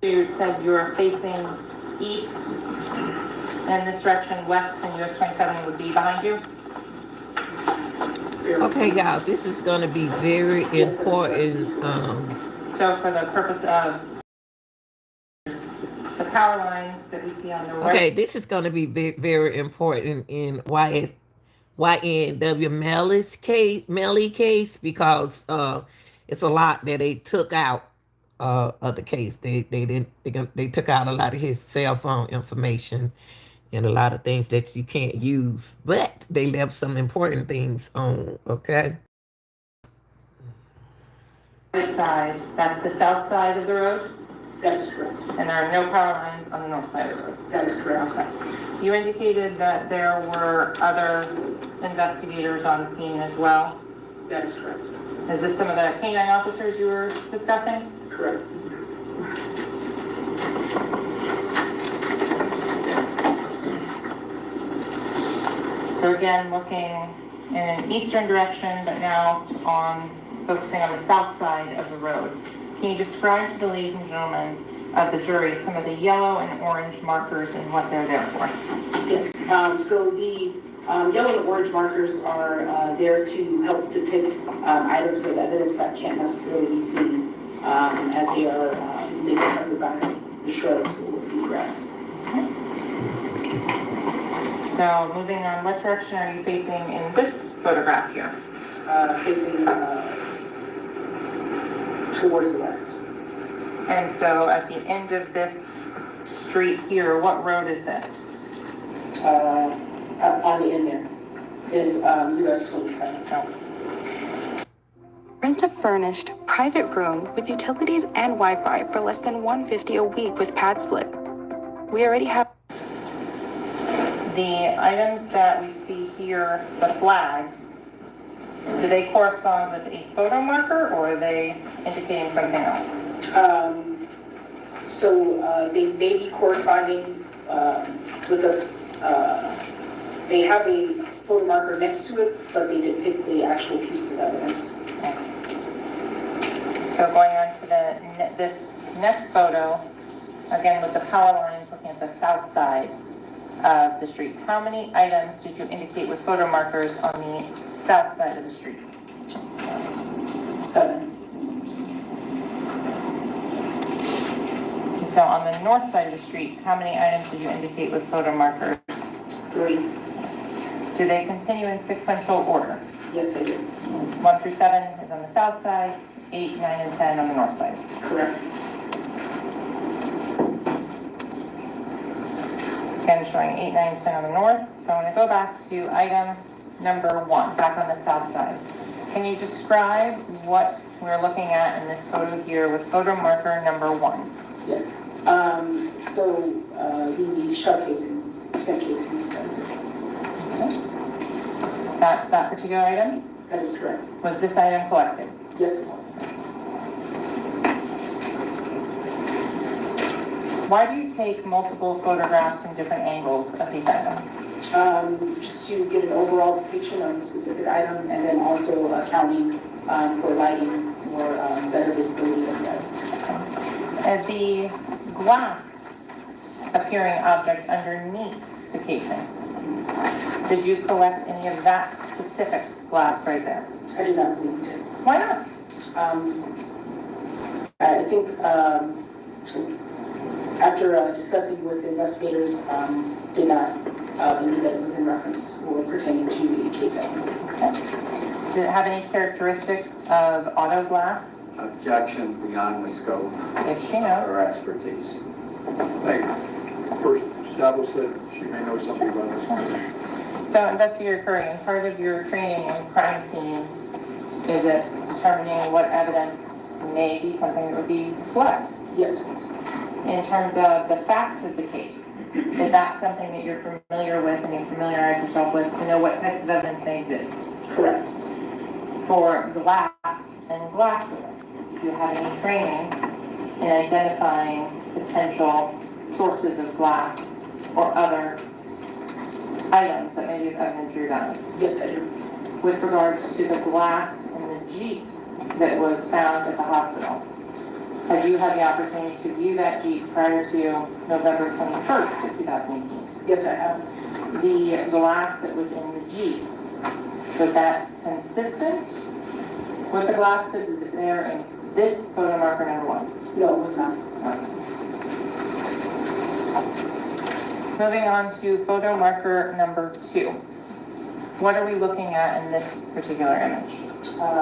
You said you were facing east in this direction, west, and US 27 would be behind you. Okay, y'all, this is going to be very important. So for the purpose of the power lines that we see on the right. Okay, this is going to be very important in YNW Melly case because it's a lot that they took out of the case. They took out a lot of his cell phone information and a lot of things that you can't use, but they left some important things on. Okay. Side, that's the south side of the road? That is correct. And there are no power lines on the north side of the road? That is correct. Okay. You indicated that there were other investigators on scene as well? That is correct. Is this some of the canine officers you were discussing? Correct. So again, looking in an eastern direction, but now focusing on the south side of the road. Can you describe to the ladies and gentlemen of the jury some of the yellow and orange markers and what they're there for? Yes. So the yellow and orange markers are there to help depict items of evidence that can't necessarily be seen as they are covered by the shrubs or the grass. So moving on, what direction are you facing in this photograph here? Facing towards the west. And so at the end of this street here, what road is this? On the end there is US 27. Oh. Rent a furnished, private room with utilities and Wi-Fi for less than $150 a week with Pad Split. We already have... The items that we see here, the flags, do they correspond with a photo marker or are they indicating something else? They may be corresponding with they have a photo marker next to it, but they depict the actual pieces of evidence. Okay. So going on to this next photo, again with the power lines looking at the south side of the street. How many items did you indicate with photo markers on the south side of the street? 7. So on the north side of the street, how many items did you indicate with photo markers? 3. Do they continue in sequential order? Yes, they do. 1 through 7 is on the south side, 8, 9, and 10 on the north side. Correct. Again, showing 8, 9, and 10 on the north. So I'm going to go back to item number 1, back on the south side. Can you describe what we're looking at in this photo here with photo marker number 1? Yes. The shell casing, spent casing. Okay. That's that particular item? That is correct. Was this item collected? Yes, it was. Why do you take multiple photographs from different angles of these items? Just to get an overall depiction of the specific item and then also accounting for lighting or better visibility of the item. And the glass appearing object underneath the casing, did you collect any of that specific glass right there? I do not believe it. Why not? I think after discussing with the investigators, did not believe that it was in reference or pertaining to the case item. Okay. Did it have any characteristics of auto glass? Objection beyond the scope If she knows. or expertise. Thank you. First, establish that she may know something about this. So, Investigator Curry, and part of your training in crime scene, is it determining what evidence may be something that would be flagged? Yes, please. In terms of the facts of the case, is that something that you're familiar with and you familiarize yourself with to know what types of evidence may exist? Correct. For glass and glassware, do you have any training in identifying potential sources of glass or other items that may be of evidence you're done? Yes, I do. With regards to the glass in the Jeep that was found at the hospital, Have you had the opportunity to view that Jeep prior to November 21st of 2018? Yes, I have. The glass that was in the Jeep, was that consistent with the glass that is there in this photo marker number 1? No, it was not. Moving on to photo marker number 2. What are we looking at in this particular image?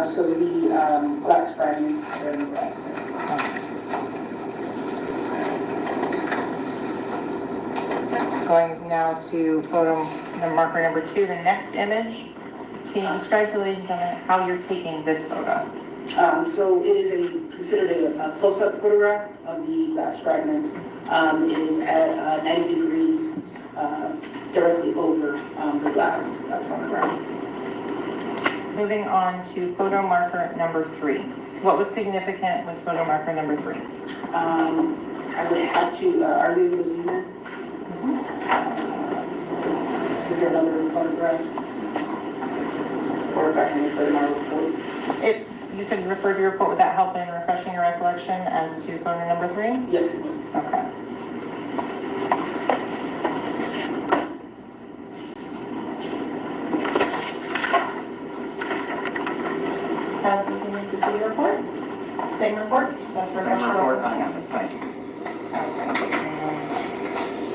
So the glass fragments are in the glass. Going now to photo marker number 2, the next image. Can you describe to ladies and gentlemen how you're taking this photo? So it is considered a close-up photograph of the glass fragments. It is at 90 degrees directly over the glass that's on the ground. Moving on to photo marker number 3. What was significant with photo marker number 3? I would have to, are we able to zoom in? Is there another photograph? Or if I can refer to my report? If you could refer to your report, would that help in refreshing your recollection as to photo number 3? Yes, it would. Okay. Council, do you need to see the report? Same report? That's Same report.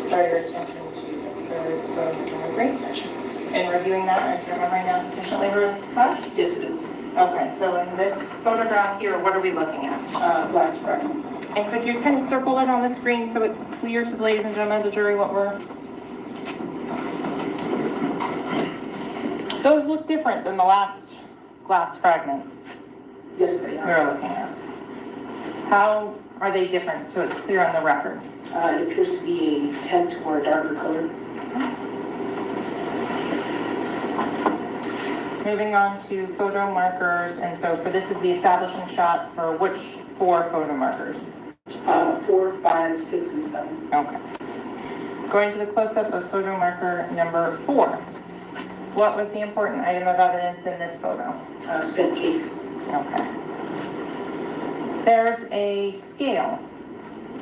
Draw your attention to the photo number 3. In reviewing that, is your memory now sufficiently refreshed? Yes, it is. Okay, so in this photograph here, what are we looking at? Glass fragments. And could you kind of circle it on the screen so it's clear to the ladies and gentlemen of the jury what we're... Those look different than the last glass fragments Yes, they we are. were looking at. How are they different so it's clear on the record? It appears to be a tint or a darker color. Moving on to photo markers, and so for this is the establishing shot for which 4 photo markers? 4, 5, 6, and 7. Okay. Going to the close-up of photo marker number 4. What was the important item of evidence in this photo? Spent casing. Okay. There's a scale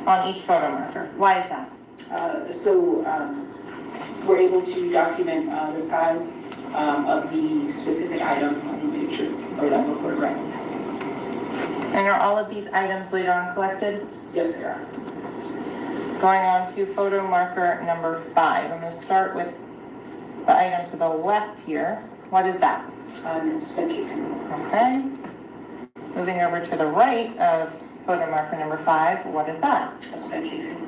on each photo marker. Why is that? So we're able to document the size of the specific item on the picture or that we're photographing. And are all of these items later on collected? Yes, they are. Going on to photo marker number 5. I'm going to start with the item to the left here. What is that? Spent casing. Okay. Moving over to the right of photo marker number 5. What is that? Spent casing.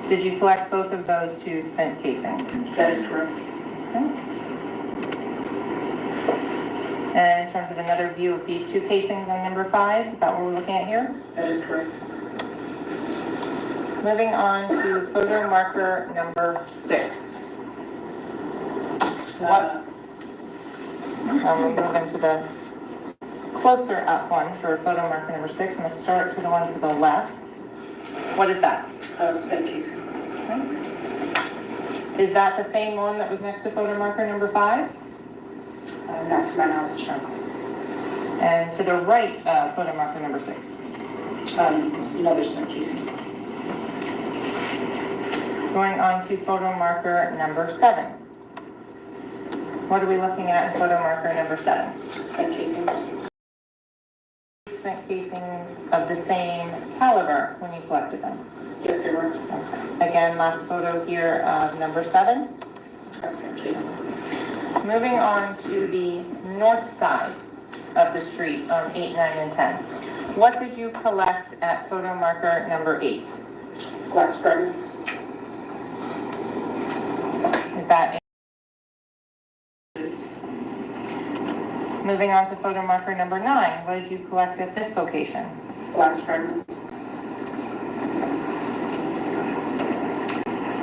Did you collect both of those 2 spent casings? That is correct. Okay. And in terms of another view of these 2 casings on number 5, is that what we're looking at here? That is correct. Moving on to photo marker number 6. I'm going to move into the closer up one for photo marker number 6. I'm going to start to the one to the left. What is that? Spent casing. Okay. Is that the same one that was next to photo marker number 5? Not to my knowledge. And to the right of photo marker number 6? It's another spent casing. Going on to photo marker number 7. What are we looking at in photo marker number 7? Spent casing. Spent casings of the same caliber when you collected them. Yes, they were. Okay. Again, last photo here of number 7. Spent casing. Moving on to the north side of the street on 8, 9, and 10. What did you collect at photo marker number 8? Glass fragments. Is that Moving on to photo marker number 9. What did you collect at this location? Glass fragments.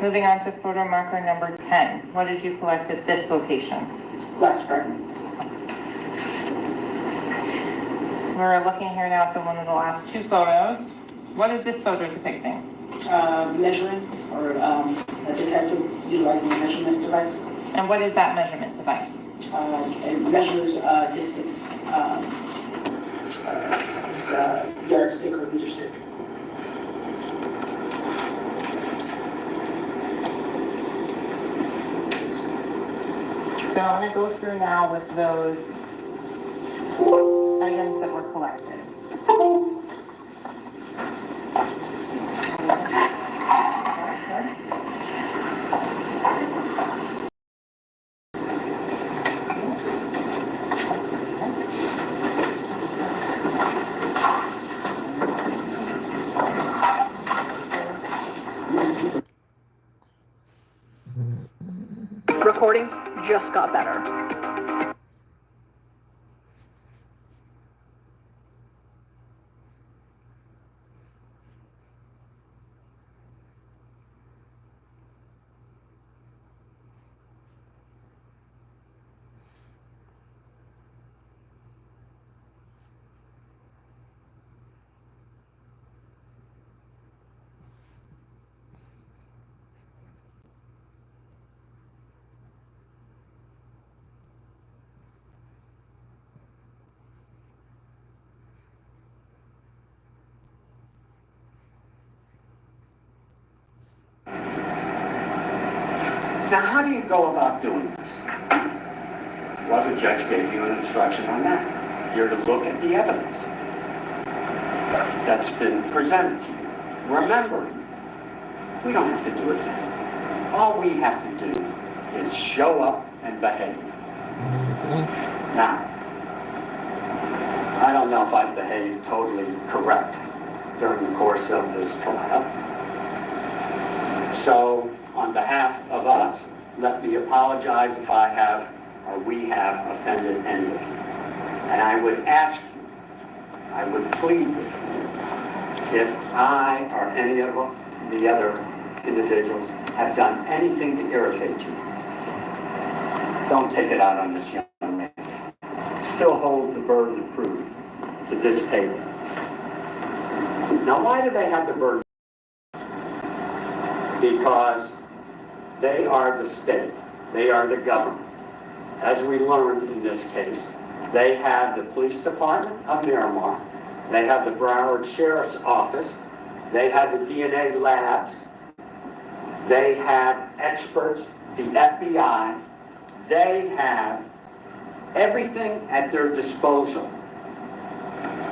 Moving on to photo marker number 10. What did you collect at this location? Glass fragments. We're looking here now at one of the last 2 photos. What is this photo depicting? Measuring or a detective utilizing a measurement device. And what is that measurement device? It measures distance. It's a yardstick or meter stick. So I'm gonna go through now with those items that were collected. Recordings just got better. Now, how do you go about doing this? Well, the judge gave you an instruction on that. You're to look at the evidence that's been presented to you. Remembering, we don't have to do a thing. All we have to do is show up and behave. Now, I don't know if I behaved totally correct during the course of this trial. So, on behalf of us, let me apologize if I have or we have offended any of you. And I would ask you, I would plead with you, if I or any of the other individuals have done anything to irritate you, don't take it out on this young man. Still hold the burden of proof to this table. Now, why do they have the burden? Because they are the state. They are the government. As we learned in this case, they have the police department of Miramar. They have the Broward Sheriff's Office. They have the DNA labs. They have experts, the FBI. They have everything at their disposal.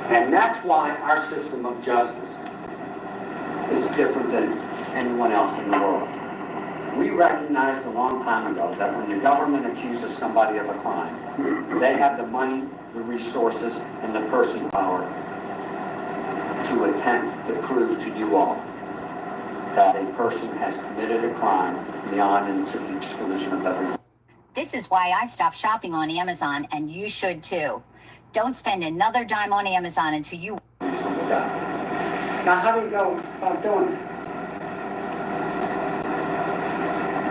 And that's why our system of justice is different than anyone else in the world. We recognized a long time ago that when the government accuses somebody of a crime, they have the money, the resources, and the person power to attempt to prove to you all that a person has committed a crime beyond and to the exclusion of everyone. This is why I stopped shopping on Amazon, and you should too. Don't spend another dime on Amazon until you... Reasonable doubt. Now, how do you go about doing it?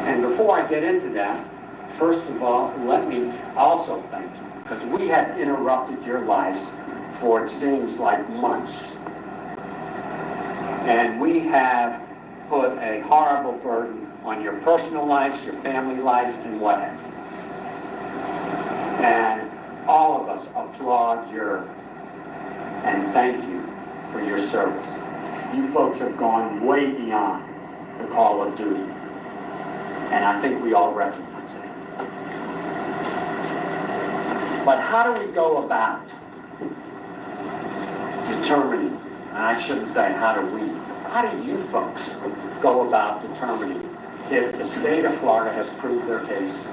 And before I get into that, first of all, let me also thank you, because we have interrupted your lives for it seems like months. And we have put a horrible burden on your personal lives, your family life, and what have you. And all of us applaud and thank you for your service. You folks have gone way beyond the call of duty. And I think we all recognize that. But how do we go about determining, and I shouldn't say how do you folks go about determining if the state of Florida has proved their case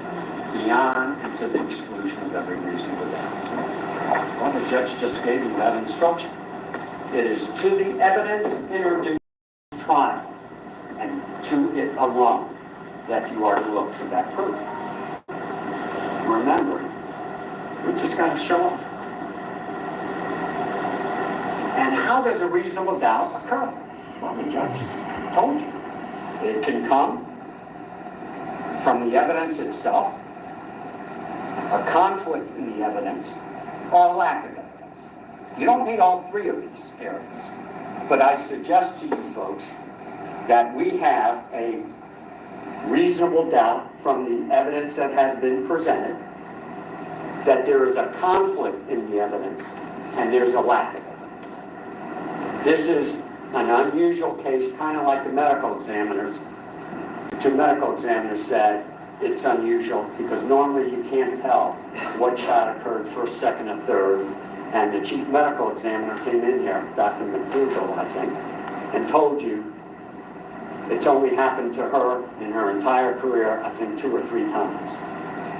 beyond and to the exclusion of every reasonable doubt? Well, the judge just gave you that instruction. It is to the evidence introduced in the trial and to it alone that you are to look for that proof. Remembering, we just got to show up. And how does a reasonable doubt occur? Well, the judge told you. It can come from the evidence itself, a conflict in the evidence, or a lack of evidence. You don't need all three of these areas. But I suggest to you folks that we have a reasonable doubt from the evidence that has been presented, that there is a conflict in the evidence, and there's a lack of evidence. This is an unusual case, kind of like the medical examiners. The two medical examiners said, it's unusual because normally you can't tell what shot occurred first, second, or third. And the chief medical examiner came in here, Dr. McDougall, I think, and told you it's only happened to her in her entire career, I think 2 or 3 times,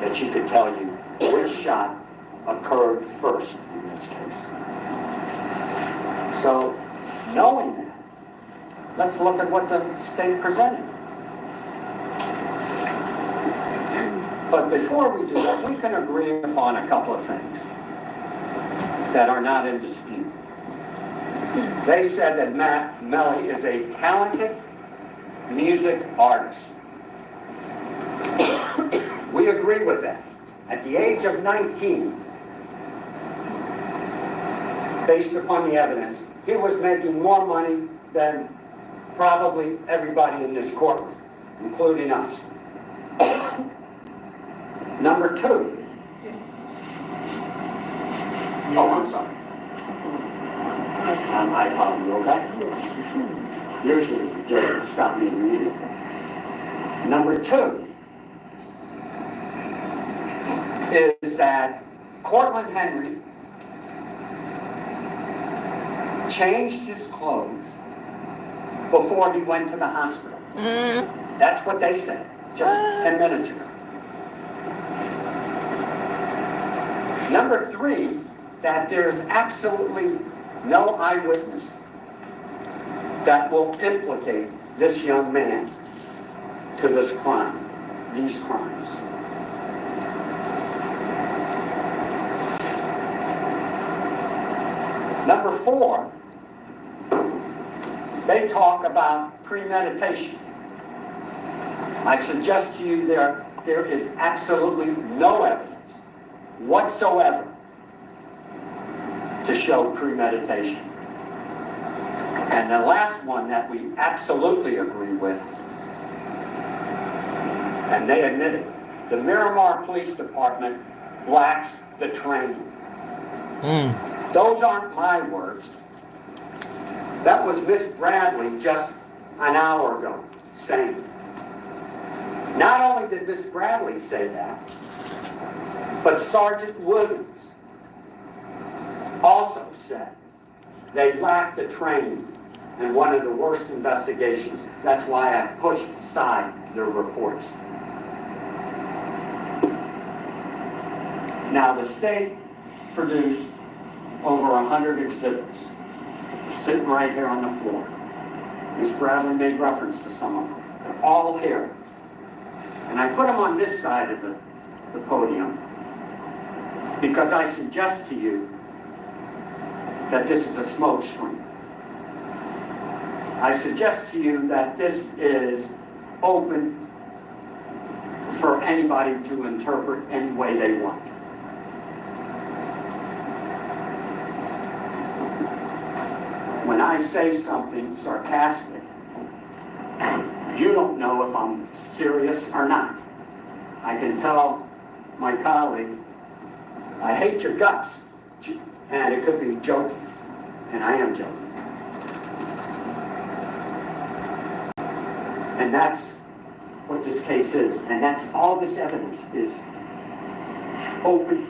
that she could tell you which shot occurred first in this case. So, knowing that, let's look at what the state presented. But before we do that, we can agree upon a couple of things that are not in dispute. They said that Melly is a talented music artist. We agree with that. At the age of 19, based upon the evidence, he was making more money than probably everybody in this courtroom, including us. Number 2. Oh, I'm sorry. I call you, okay? Usually the judge will stop me immediately. Number 2 is that Cortland Henry changed his clothes before he went to the hospital. That's what they said just 10 minutes ago. Number 3, that there's absolutely no eyewitness that will implicate this young man to this crime, these crimes. Number 4, they talk about premeditation. I suggest to you there is absolutely no evidence whatsoever to show premeditation. And the last one that we absolutely agree with, and they admit it, the Miramar Police Department lacks the training. Those aren't my words. That was Miss Bradley just an hour ago saying. Not only did Miss Bradley say that, but Sergeant Williams also said they lacked the training in one of the worst investigations. That's why I pushed aside their reports. Now, the state produced over 100 exhibits sitting right here on the floor. Miss Bradley made reference to some of them. They're all here. And I put them on this side of the podium because I suggest to you that this is a smoke screen. I suggest to you that this is open for anybody to interpret any way they want. When I say something sarcastic, you don't know if I'm serious or not. I can tell my colleague, I hate your guts, and it could be joking, and I am joking. And that's what this case is, and that's all this evidence is open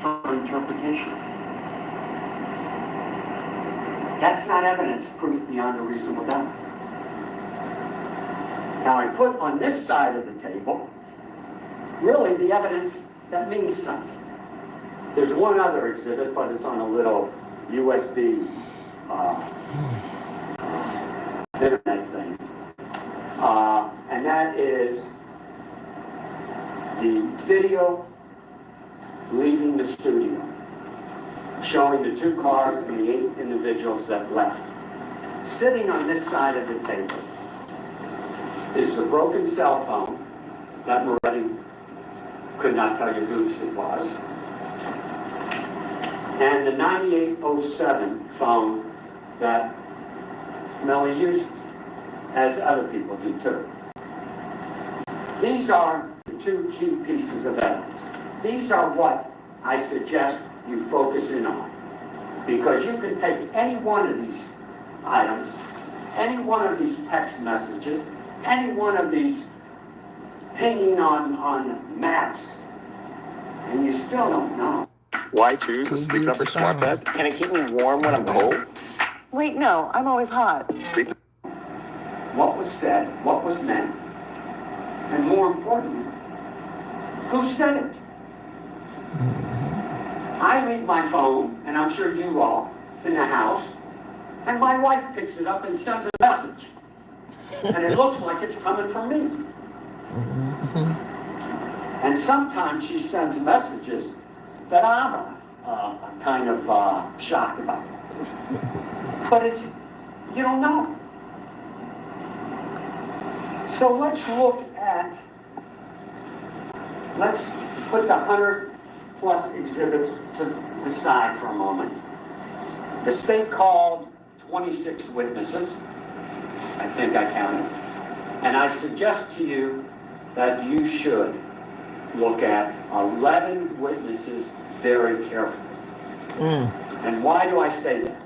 for interpretation. That's not evidence, proof beyond a reasonable doubt. Now I put on this side of the table, really the evidence that means something. There's one other exhibit, but it's on a little USB internet thing. And that is the video leaving the studio, showing the 2 cars and the 8 individuals that left. Sitting on this side of the table is the broken cell phone that Moretti could not tell you whose it was, and the 9807 phone that Melly uses, as other people do too. These are the 2 key pieces of evidence. These are what I suggest you focus in on, because you can take any one of these items, any one of these text messages, any one of these pinging on maps, and you still don't know. Why choose a Sleep Number smart bed? Can it keep me warm when I'm cold? Wait, no, I'm always hot. Sleep. What was said, what was meant, and more importantly, who said it? I leave my phone, and I'm sure you all, in the house, and my wife picks it up and sends a message. And it looks like it's coming from me. And sometimes she sends messages that I'm kind of shocked about. But it's, you don't know. So let's put the 100+ exhibits to the side for a moment. The state called 26 witnesses. I think I counted. And I suggest to you that you should look at 11 witnesses very carefully. And why do I say that?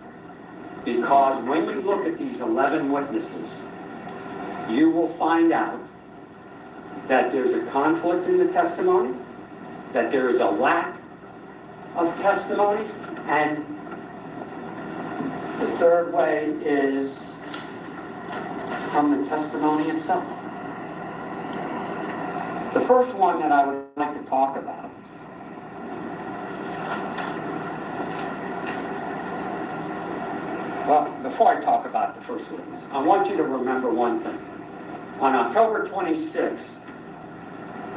Because when you look at these 11 witnesses, you will find out that there's a conflict in the testimony, that there is a lack of testimony, and the third way is from the testimony itself. The first one that I would like to talk about well, before I talk about the first witness, I want you to remember one thing. On October 26th,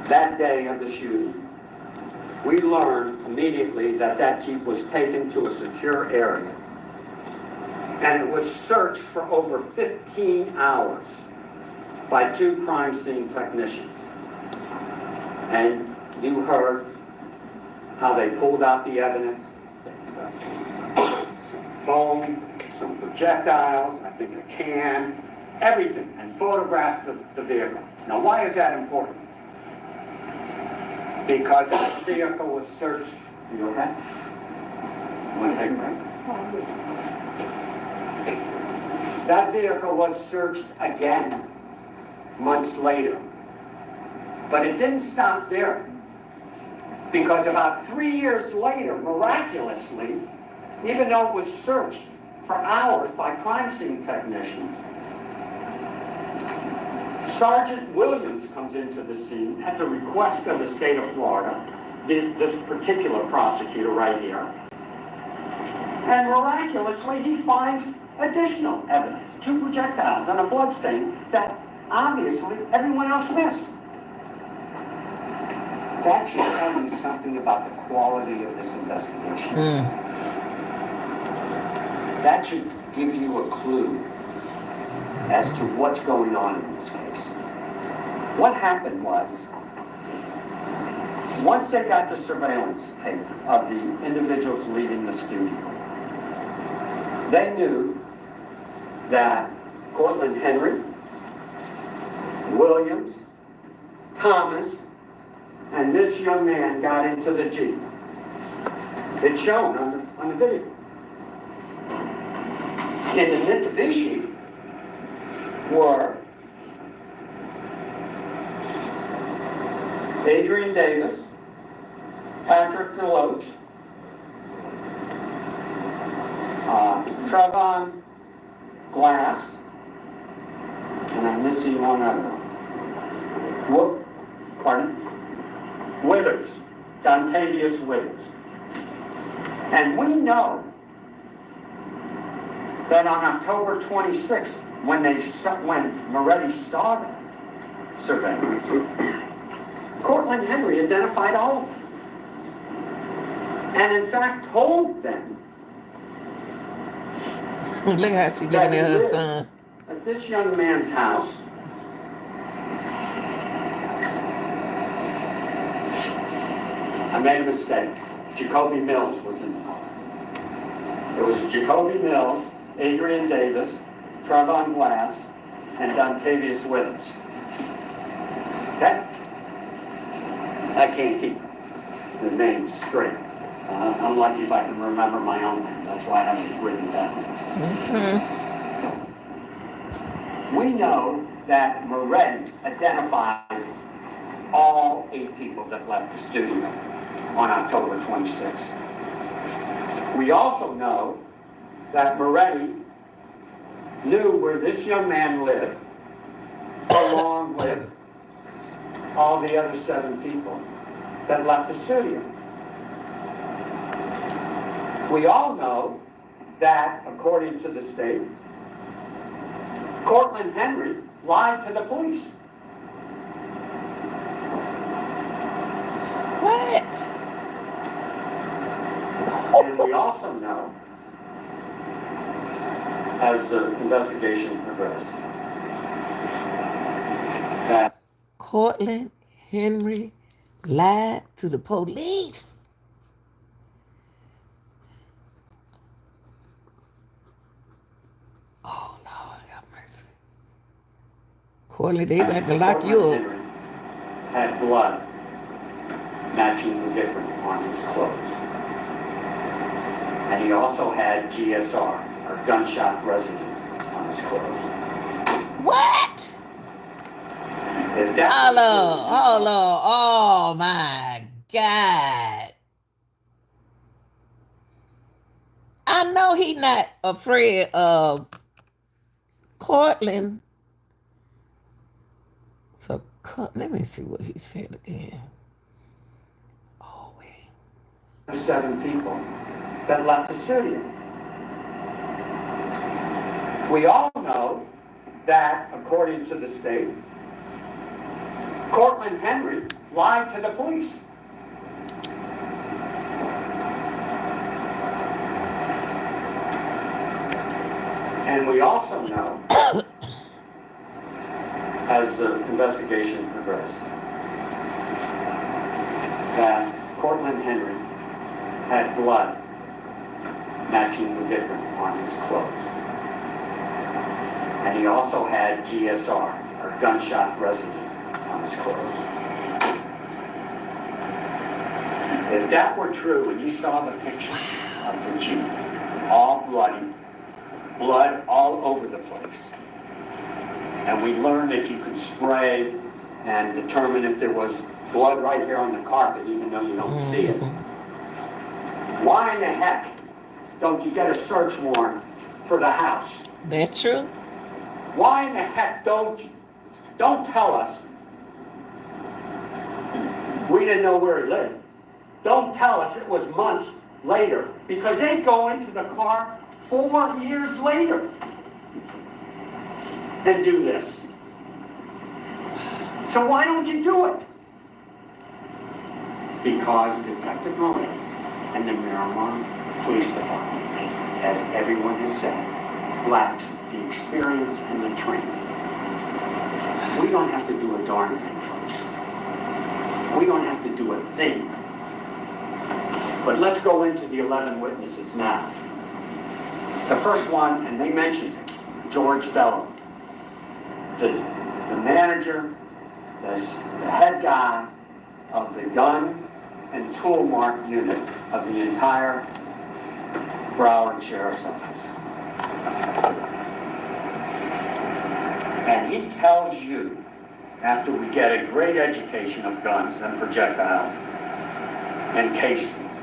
that day of the shooting, we learned immediately that that Jeep was taken to a secure area. And it was searched for over 15 hours by 2 crime scene technicians. And you heard how they pulled out the evidence, some foam, some projectiles, I think a can, everything, and photographed the vehicle. Now, why is that important? Because that vehicle was searched. You okay? You want to take a break? That vehicle was searched again months later. But it didn't stop there. Because about 3 years later, miraculously, even though it was searched for hours by crime scene technicians, Sergeant Williams comes into the scene at the request of the state of Florida, this particular prosecutor right here. And miraculously, he finds additional evidence, 2 projectiles and a bloodstain that obviously everyone else missed. That should tell you something about the quality of this investigation. That should give you a clue as to what's going on in this case. What happened was, once they got the surveillance tape of the individuals leaving the studio, they knew that Cortland Henry, Williams, Thomas, and this young man got into the Jeep. It's shown on the video. In the Mitsubishi were Adrian Davis, Patrick DeLoach, Trevon Glass, and I'm missing one other. Withers, Dontavius Withers. And we know that on October 26th, when Moretti saw that surveillance, Cortland Henry identified all of them. And in fact told them Look how she looking at her son. at this young man's house. I made a mistake. Jacoby Mills was involved. It was Jacoby Mills, Adrian Davis, Trevon Glass, and Dontavius Withers. Okay? I can't keep the names straight. I'm lucky if I can remember my own name. That's why I haven't written it down. We know that Moretti identified all 8 people that left the studio on October 26th. We also know that Moretti knew where this young man lived, along with all the other 7 people that left the studio. We all know that, according to the state, Cortland Henry lied to the police. What? And we also know, as the investigation progressed, that Cortland Henry lied to the police. Oh, Lord have mercy. Cortland, they about to lock you Cortland up. Henry had blood matching the victim on his clothes. And he also had GSR, or gunshot residue, on his clothes. What? If that Hold on. Oh, my God. I know he not afraid of Cortland. So, let me see what he said again. Oh, wait. 7 people that left the studio. We all know that, according to the state, Cortland Henry lied to the police. And we also know, as the investigation progressed, that Cortland Henry had blood matching the victim on his clothes. And he also had GSR, or gunshot residue, on his clothes. If that were true, and you saw the pictures of the Jeep, all bloody, blood all over the place, and we learned that you could spray and determine if there was blood right here on the carpet, even though you don't see it. Why in the heck don't you get a search warrant for the house? That's true. Why in the heck don't tell us we didn't know where he lived? Don't tell us it was months later, because they go into the car 4 years later and do this. So why don't you do it? Because Detective Melly and the Miramar Police Department, as everyone has said, lacks the experience and the training. We don't have to do a darn thing, folks. We don't have to do a thing. But let's go into the 11 witnesses now. The first one, and they mentioned it, George Bellow, the manager, the head guy of the gun and tool mark unit of the entire Broward Sheriff's Office. And he tells you, after we get a great education of guns and projectiles and casings,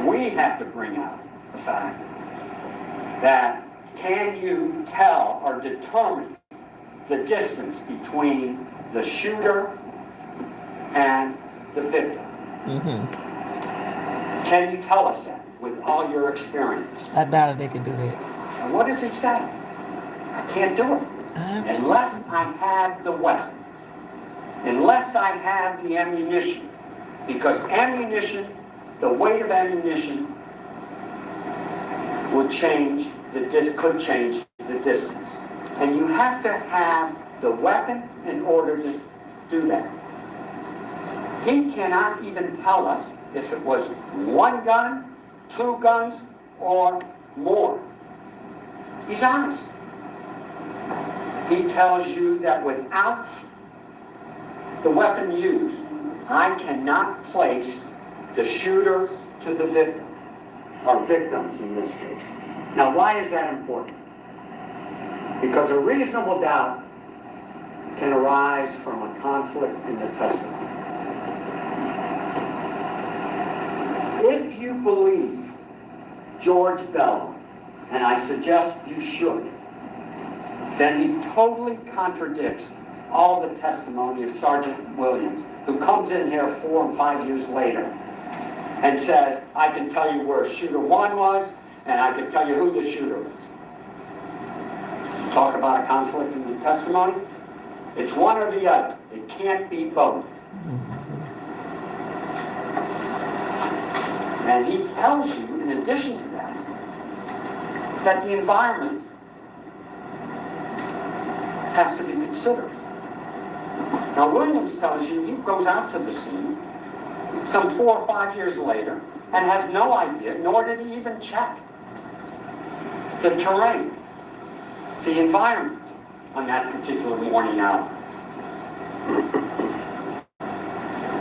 we have to bring out the fact that can you tell or determine the distance between the shooter and the victim? Can you tell us that with all your experience? I doubt they could do that. And what does he say? I can't do it unless I have the weapon, unless I have the ammunition, because ammunition, the weight of ammunition could change the distance. And you have to have the weapon in order to do that. He cannot even tell us if it was 1 gun, 2 guns, or more. He's honest. He tells you that without the weapon used, I cannot place the shooter to the victim, or victims in this case. Now, why is that important? Because a reasonable doubt can arise from a conflict in the testimony. If you believe George Bell, and I suggest you should, then he totally contradicts all the testimony of Sergeant Williams, who comes in here 4 and 5 years later and says, I can tell you where shooter 1 was, and I can tell you who the shooter is. Talk about a conflict in the testimony? It's one or the other. It can't be both. And he tells you, in addition to that, that the environment has to be considered. Now, Williams tells you he goes out to the scene some 4 or 5 years later and has no idea, nor did he even check the terrain, the environment on that particular morning hour.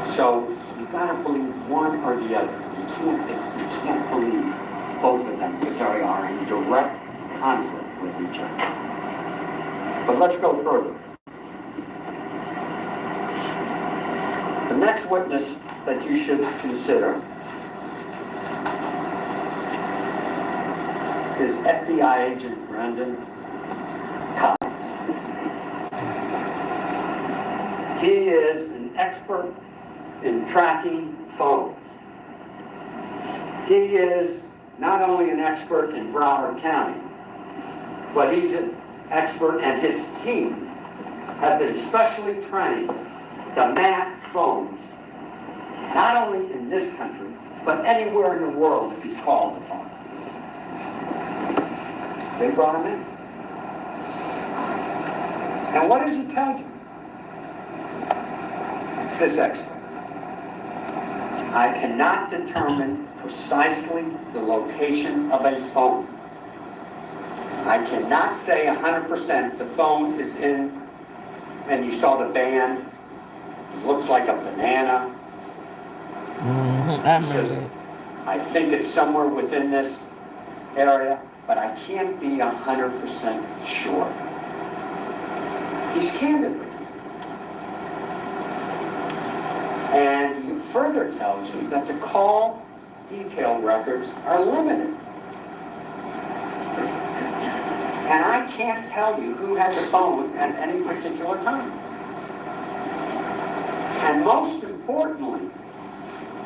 So you gotta believe one or the other. You can't believe both of them because they are in direct conflict with each other. But let's go further. The next witness that you should consider is FBI agent Brendan Collins. He is an expert in tracking phones. He is not only an expert in Broward County, but he's an expert, and his team have been specially trained to map phones, not only in this country, but anywhere in the world if he's called upon. They brought him in. And what does he tell you? This expert. I cannot determine precisely the location of a phone. I cannot say 100% the phone is in, and you saw the band, it looks like a banana. He says, I think it's somewhere within this area, but I can't be 100% sure. He's candid with you. And he further tells you that the call detail records are limited. And I can't tell you who had the phone at any particular time. And most importantly,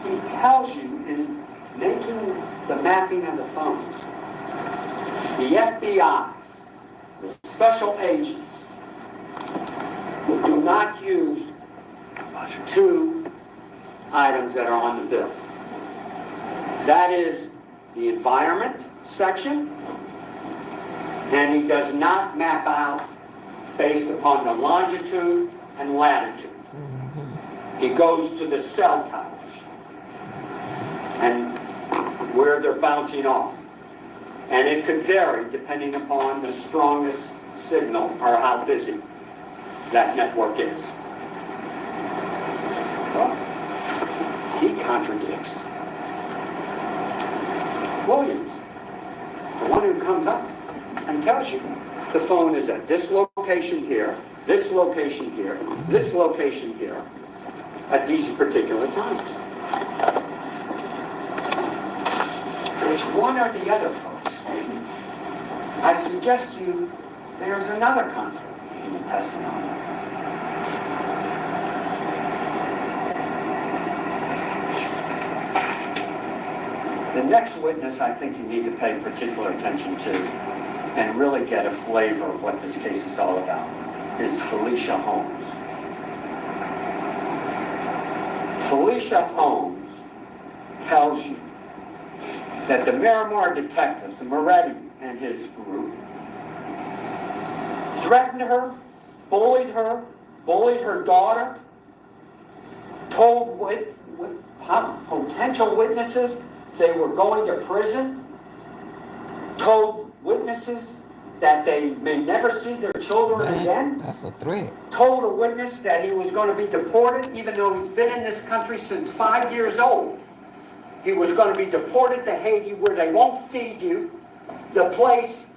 he tells you in making the mapping of the phones, the FBI, the special agents, do not use 2 items that are on the bill. That is the environment section, and he does not map out based upon the longitude and latitude. He goes to the cell towers and where they're bouncing off. And it could vary depending upon the strongest signal or how busy that network is. Well, he contradicts Williams, the one who comes up and tells you the phone is at this location here, this location here, this location here, at these particular times. There's one or the other, folks. I suggest to you there's another conflict in the testimony. The next witness I think you need to pay particular attention to and really get a flavor of what this case is all about is Felicia Holmes. Felicia Holmes tells you that the Miramar detectives, Moretti and his group, threatened her, bullied her daughter, told potential witnesses they were going to prison, told witnesses that they may never see their children again. That's a threat. Told a witness that he was going to be deported, even though he's been in this country since 5 years old. He was going to be deported to Haiti, where they won't feed you. The place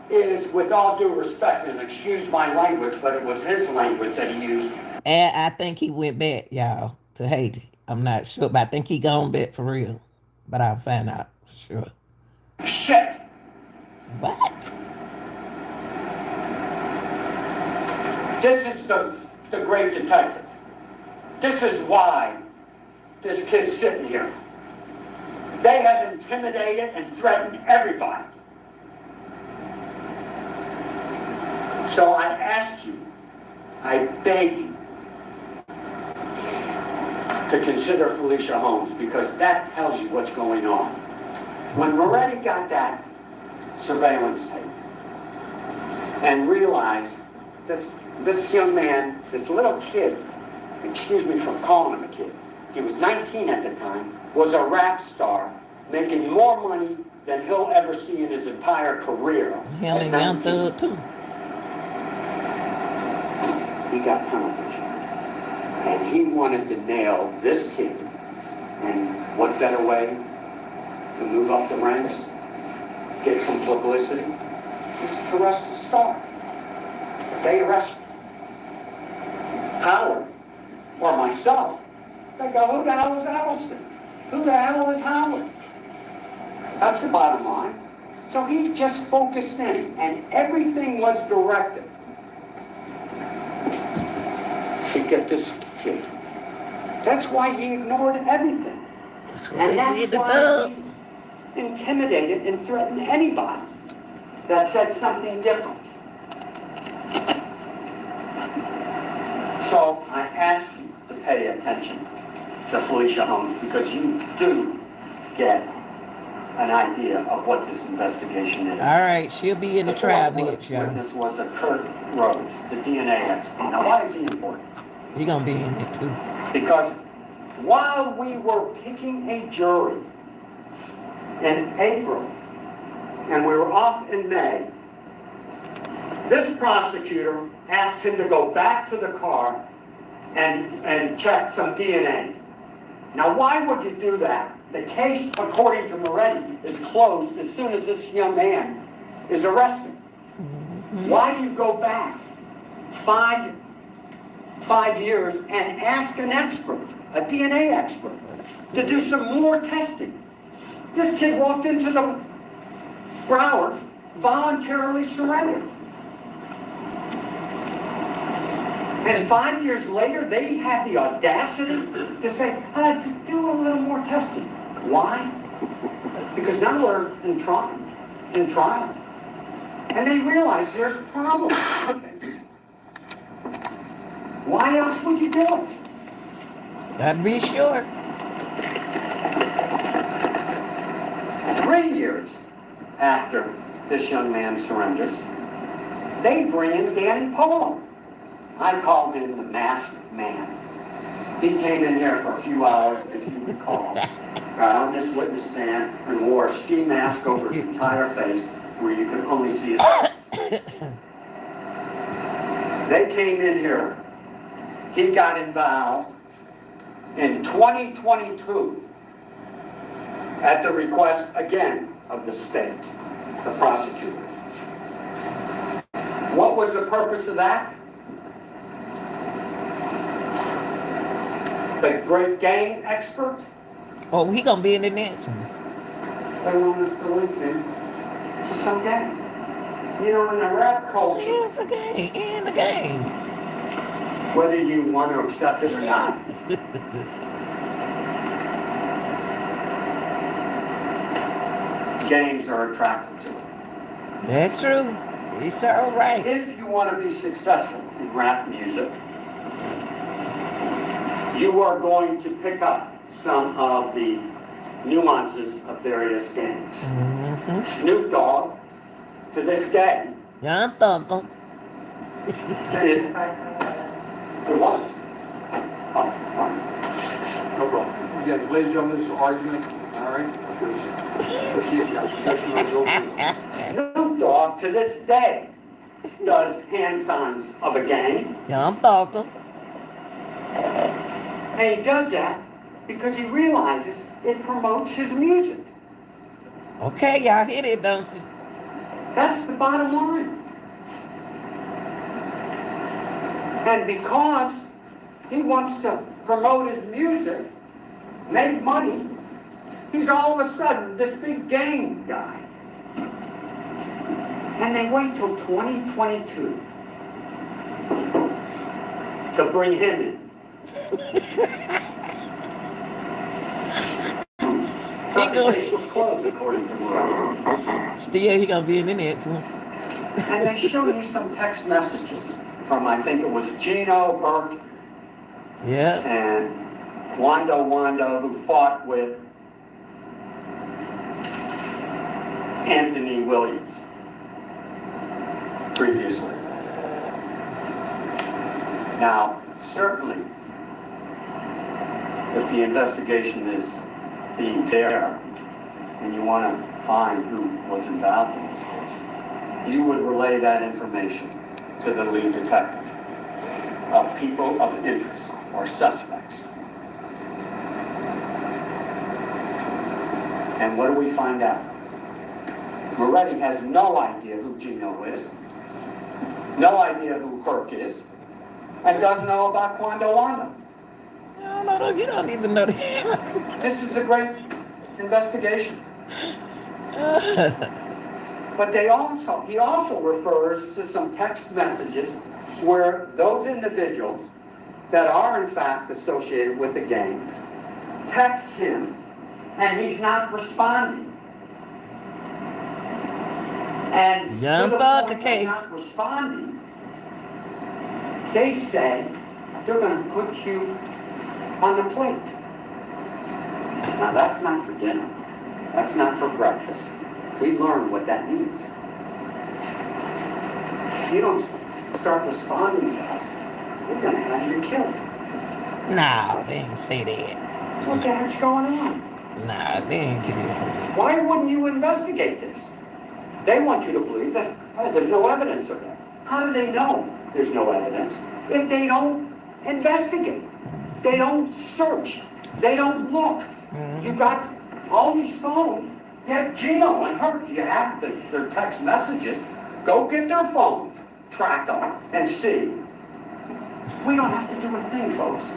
is, with all due respect, and excuse my language, but it was his language that he used. And I think he went back, y'all, to Haiti. I'm not sure, but I think he gone back for real. But I'll find out for sure. Shit! What? This is the great detective. This is why this kid's sitting here. They have intimidated and threatened everybody. So I ask you, I beg you, to consider Felicia Holmes, because that tells you what's going on. When Moretti got that surveillance tape and realized this young man, this little kid, excuse me for calling him a kid, he was 19 at the time, was a rap star, making more money than he'll ever see in his entire career. Him and Young Thug too. He got television. And he wanted to nail this kid. And what better way to move up the ranks, get some publicity, is to arrest the star. If they arrest Howard or myself, they go, who the hell is Allison? Who the hell is Howard? That's the bottom line. So he just focused in, and everything was directed to get this kid. That's why he ignored everything. And that's why he intimidated and threatened anybody that said something different. So I ask you to pay attention to Felicia Holmes, because you do get an idea of what this investigation is. All right, she'll be in the trial next, y'all. Witness was a Kurt Rhodes, the DNA expert. Now, why is he important? He gonna be in it too. Because while we were picking a jury in April, and we were off in May, this prosecutor asked him to go back to the car and check some DNA. Now, why would you do that? The case, according to Moretti, is closed as soon as this young man is arrested. Why do you go back 5 years and ask an expert, a DNA expert, to do some more testing? This kid walked into the Broward, voluntarily surrendered. And 5 years later, they had the audacity to say, do a little more testing. Why? Because now we're in trial. And they realize there's problems. Why else would you do it? Gotta be sure. 3 years after this young man surrenders, they bring in Danny Polo. I call him the masked man. He came in here for a few hours, if you recall, got on this witness stand and wore a ski mask over his entire face where you could only see his face. They came in here. He got involved in 2022 at the request, again, of the state, the prosecutor. What was the purpose of that? The great gang expert? Oh, he gonna be in the next one. They wanted to link him to some gang. You know, in the rap culture, It's a game, in the game. whether you want to accept it or not, gangs are attracted to it. That's true. It's all right. If you want to be successful in rap music, you are going to pick up some of the nuances of various gangs. Mm-hmm. Snoop Dogg, to this day, Young Thug. it was. No problem. Yeah, ladies and gentlemen, this is an argument, all right? Let's see if you guys possession of those. Snoop Dogg, to this day, does hand signs of a gang. Young Thug. And he does that because he realizes it promotes his music. Okay, y'all hit it, don't you? That's the bottom line. And because he wants to promote his music, make money, he's all of a sudden this big gang guy. And they wait till 2022 to bring him in. The place was closed, according to Melly. Still, he gonna be in the next one. And they showed me some text messages from, I think it was Gino Burke Yeah. and Wando, who fought with Anthony Williams previously. Now, certainly, if the investigation is being fair and you want to find who was involved in this case, you would relay that information to the lead detective of people of interest or suspects. And what do we find out? Moretti has no idea who Gino is, no idea who Kirk is, and doesn't know about Quando Wando. No, you don't even know that. This is a great investigation. But he also refers to some text messages where those individuals that are in fact associated with the gang text him and he's not responding. And Young to the Thug point of case. not responding, they say they're going to put you on the plate. Now that's not for dinner. That's not for breakfast. We learned what that means. If you don't start responding to us, we're going to have you killed. No, they didn't say that. What the heck's going on? Nah, they ain't tell you. Why wouldn't you investigate this? They want you to believe that there's no evidence of that. How do they know there's no evidence if they don't investigate? They don't search. They don't look. You got all these phones. You have Gino and her. You have their text messages. Go get their phones, track them, and see. We don't have to do a thing, folks.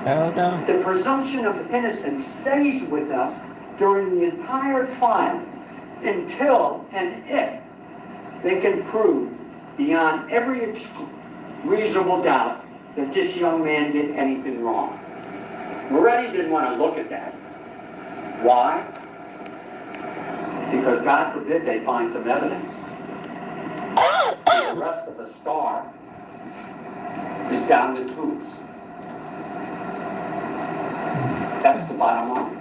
Hold on. The presumption of innocence stays with us during the entire trial until and if they can prove beyond every reasonable doubt that this young man did anything wrong. Moretti didn't want to look at that. Why? Because God forbid they find some evidence. The rest of the star is down the tubes. That's the bottom line.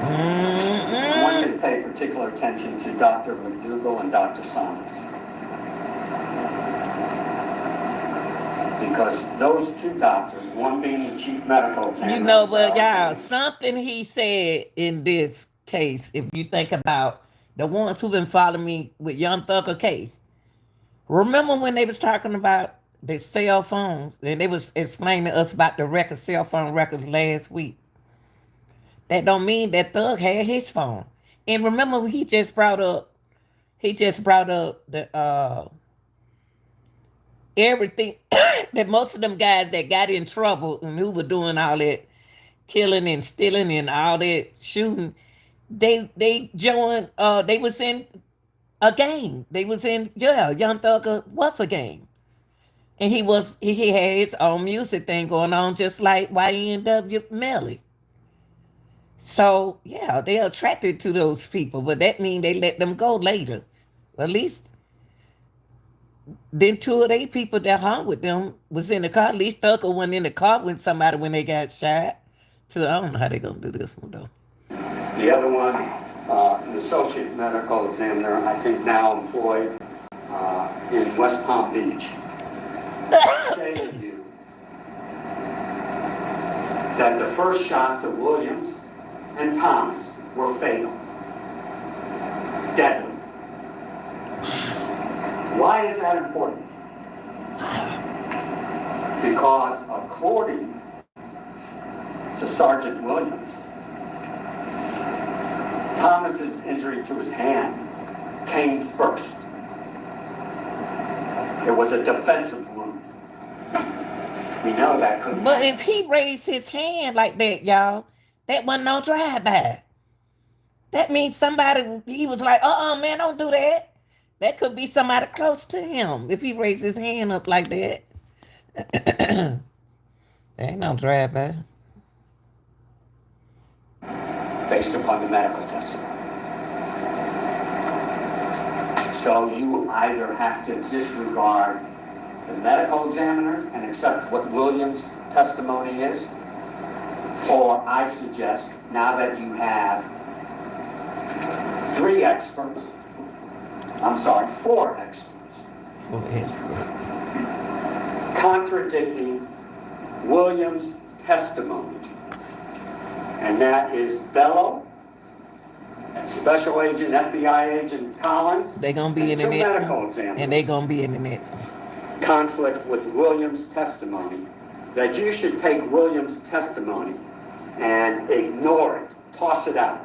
I want you to pay particular attention to Dr. McDougall and Dr. Saunders. Because those two doctors, one being the chief medical examiner. You know what, y'all, something he said in this case, if you think about the ones who've been following me with Young Thugger case, remember when they was talking about the cell phones and they was explaining to us about the cell phone records last week? That don't mean that Thug had his phone. And remember, he just brought up the everything that most of them guys that got in trouble and who were doing all that killing and stealing and all that shooting, they joined, they was in a gang. They was in jail. Young Thugger was a gang. And he had his own music thing going on, just like YNW Melly. So, yeah, they're attracted to those people, but that means they let them go later. At least, then 2 of they people that hung with them was in the car. At least Thugger went in the car with somebody when they got shot. So, I don't know how they're going to do this one, though. The other one, an associate medical examiner, I think now employed in West Palm Beach, say to you that the first shot to Williams and Thomas were fatal, deadly. Why is that important? Because according to Sergeant Williams, Thomas's injury to his hand came first. It was a defensive wound. We know that couldn't But happen. if he raised his hand like that, y'all, that wasn't no drive-by. That means somebody, he was like, man, don't do that. That could be somebody close to him if he raised his hand up like that. There ain't no drive-by. Based upon the medical testimony. So you either have to disregard the medical examiner and accept what Williams' testimony is, or I suggest, now that you have four experts contradicting Williams' testimony, and that is Bello, Special Agent, FBI Agent Collins, They gonna be in the two next medical one, examiners. and they gonna be in the next one. Conflict with Williams' testimony, that you should take Williams' testimony and ignore it, toss it out.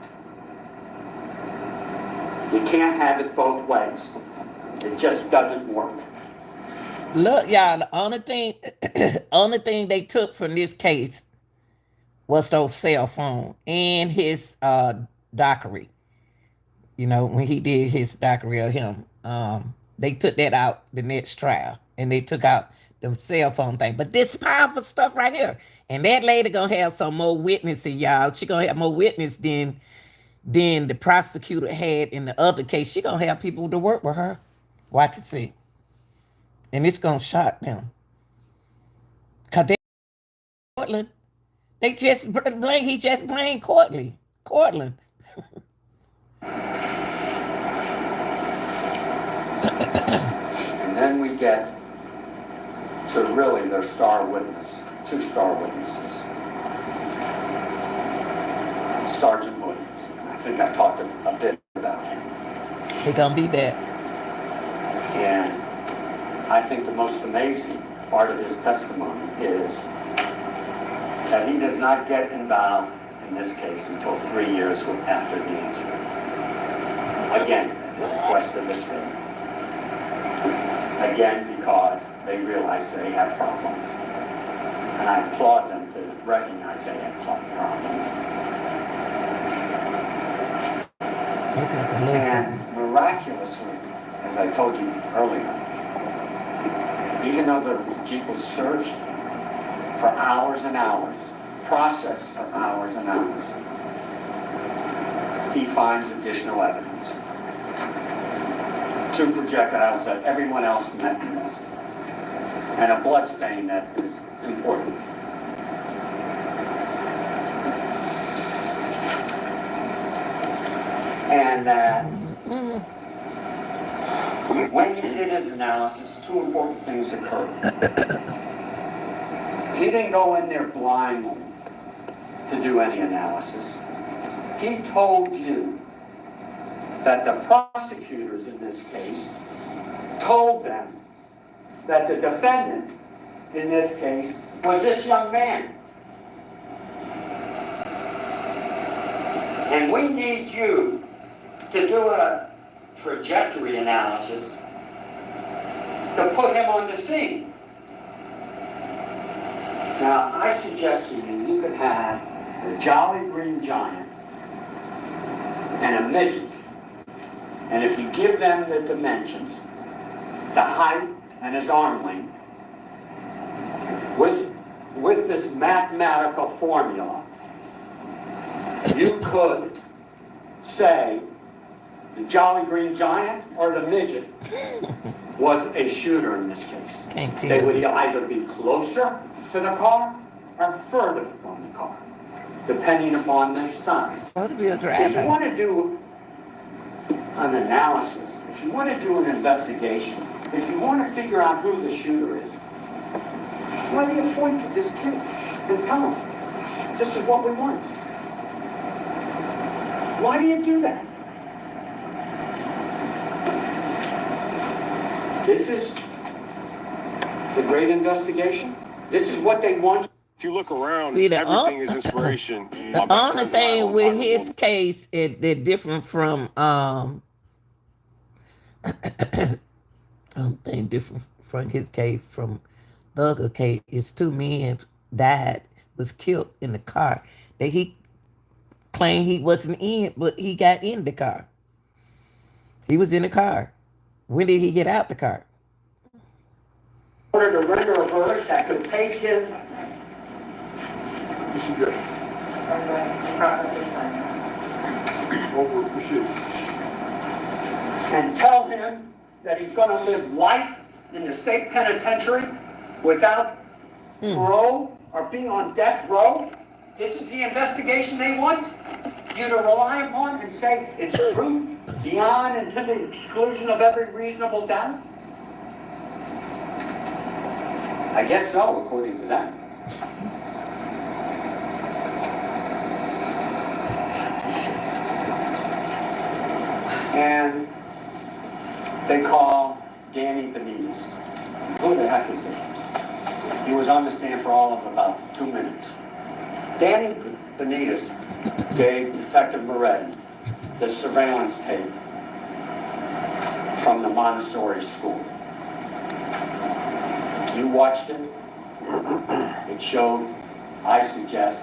You can't have it both ways. It just doesn't work. Look, y'all, the only thing they took from this case was those cell phone and his documentary. You know, when he did his documentary of him, they took that out the next trial, and they took out the cell phone thing. But this powerful stuff right here, and that lady gonna have some more witnesses, y'all. She gonna have more witness than the prosecutor had in the other case. She gonna have people to work with her. Watch and see. And it's gonna shock them. Cause they Cortland. He just blamed Cortland. And then we get to really their star witness, two star witnesses. Sergeant Williams. I think I've talked a bit about him. He gonna be back. And I think the most amazing part of his testimony is that he does not get involved in this case until 3 years after the incident. Again, at the request of the state. Again, because they realize they have problems. And I applaud them to recognize they have problems. And miraculously, as I told you earlier, even though the Jeep was searched for hours and hours, processed for hours and hours, he finds additional evidence. 2 projectiles that everyone else missed, and a blood stain that is important. And that when he did his analysis, 2 important things occurred. He didn't go in there blindly to do any analysis. He told you that the prosecutors in this case told them that the defendant in this case was this young man. And we need you to do a trajectory analysis to put him on the scene. Now, I suggest to you, you could have a Jolly Green Giant and a midget. And if you give them the dimensions, the height and his arm length, with this mathematical formula, you could say the Jolly Green Giant or the midget was a shooter in this case. They would either be closer to the car or further from the car, depending upon their size. If you want to do an analysis, if you want to do an investigation, if you want to figure out who the shooter is, why do you point to this kid and tell him, this is what we want? Why do you do that? This is the great investigation. This is what they want. If you look around, See, everything is inspiration. The only thing with his case, it different from thing different from his case from the other case is two men died, was killed in the car that he claimed he wasn't in, but he got in the car. He was in the car. When did he get out the car? In order to render a verdict that could take him. This is good. Over, proceed. And tell him that he's going to live life in the state penitentiary without parole or being on death row. This is the investigation they want you to rely upon and say it's proof beyond and to the exclusion of every reasonable doubt? I guess so, according to that. And they call Danny Benitez. Who the heck is he? He was on the stand for all of about 2 minutes. Danny Benitez gave Detective Moretti the surveillance tape from the Montessori school. You watched it. It showed, I suggest,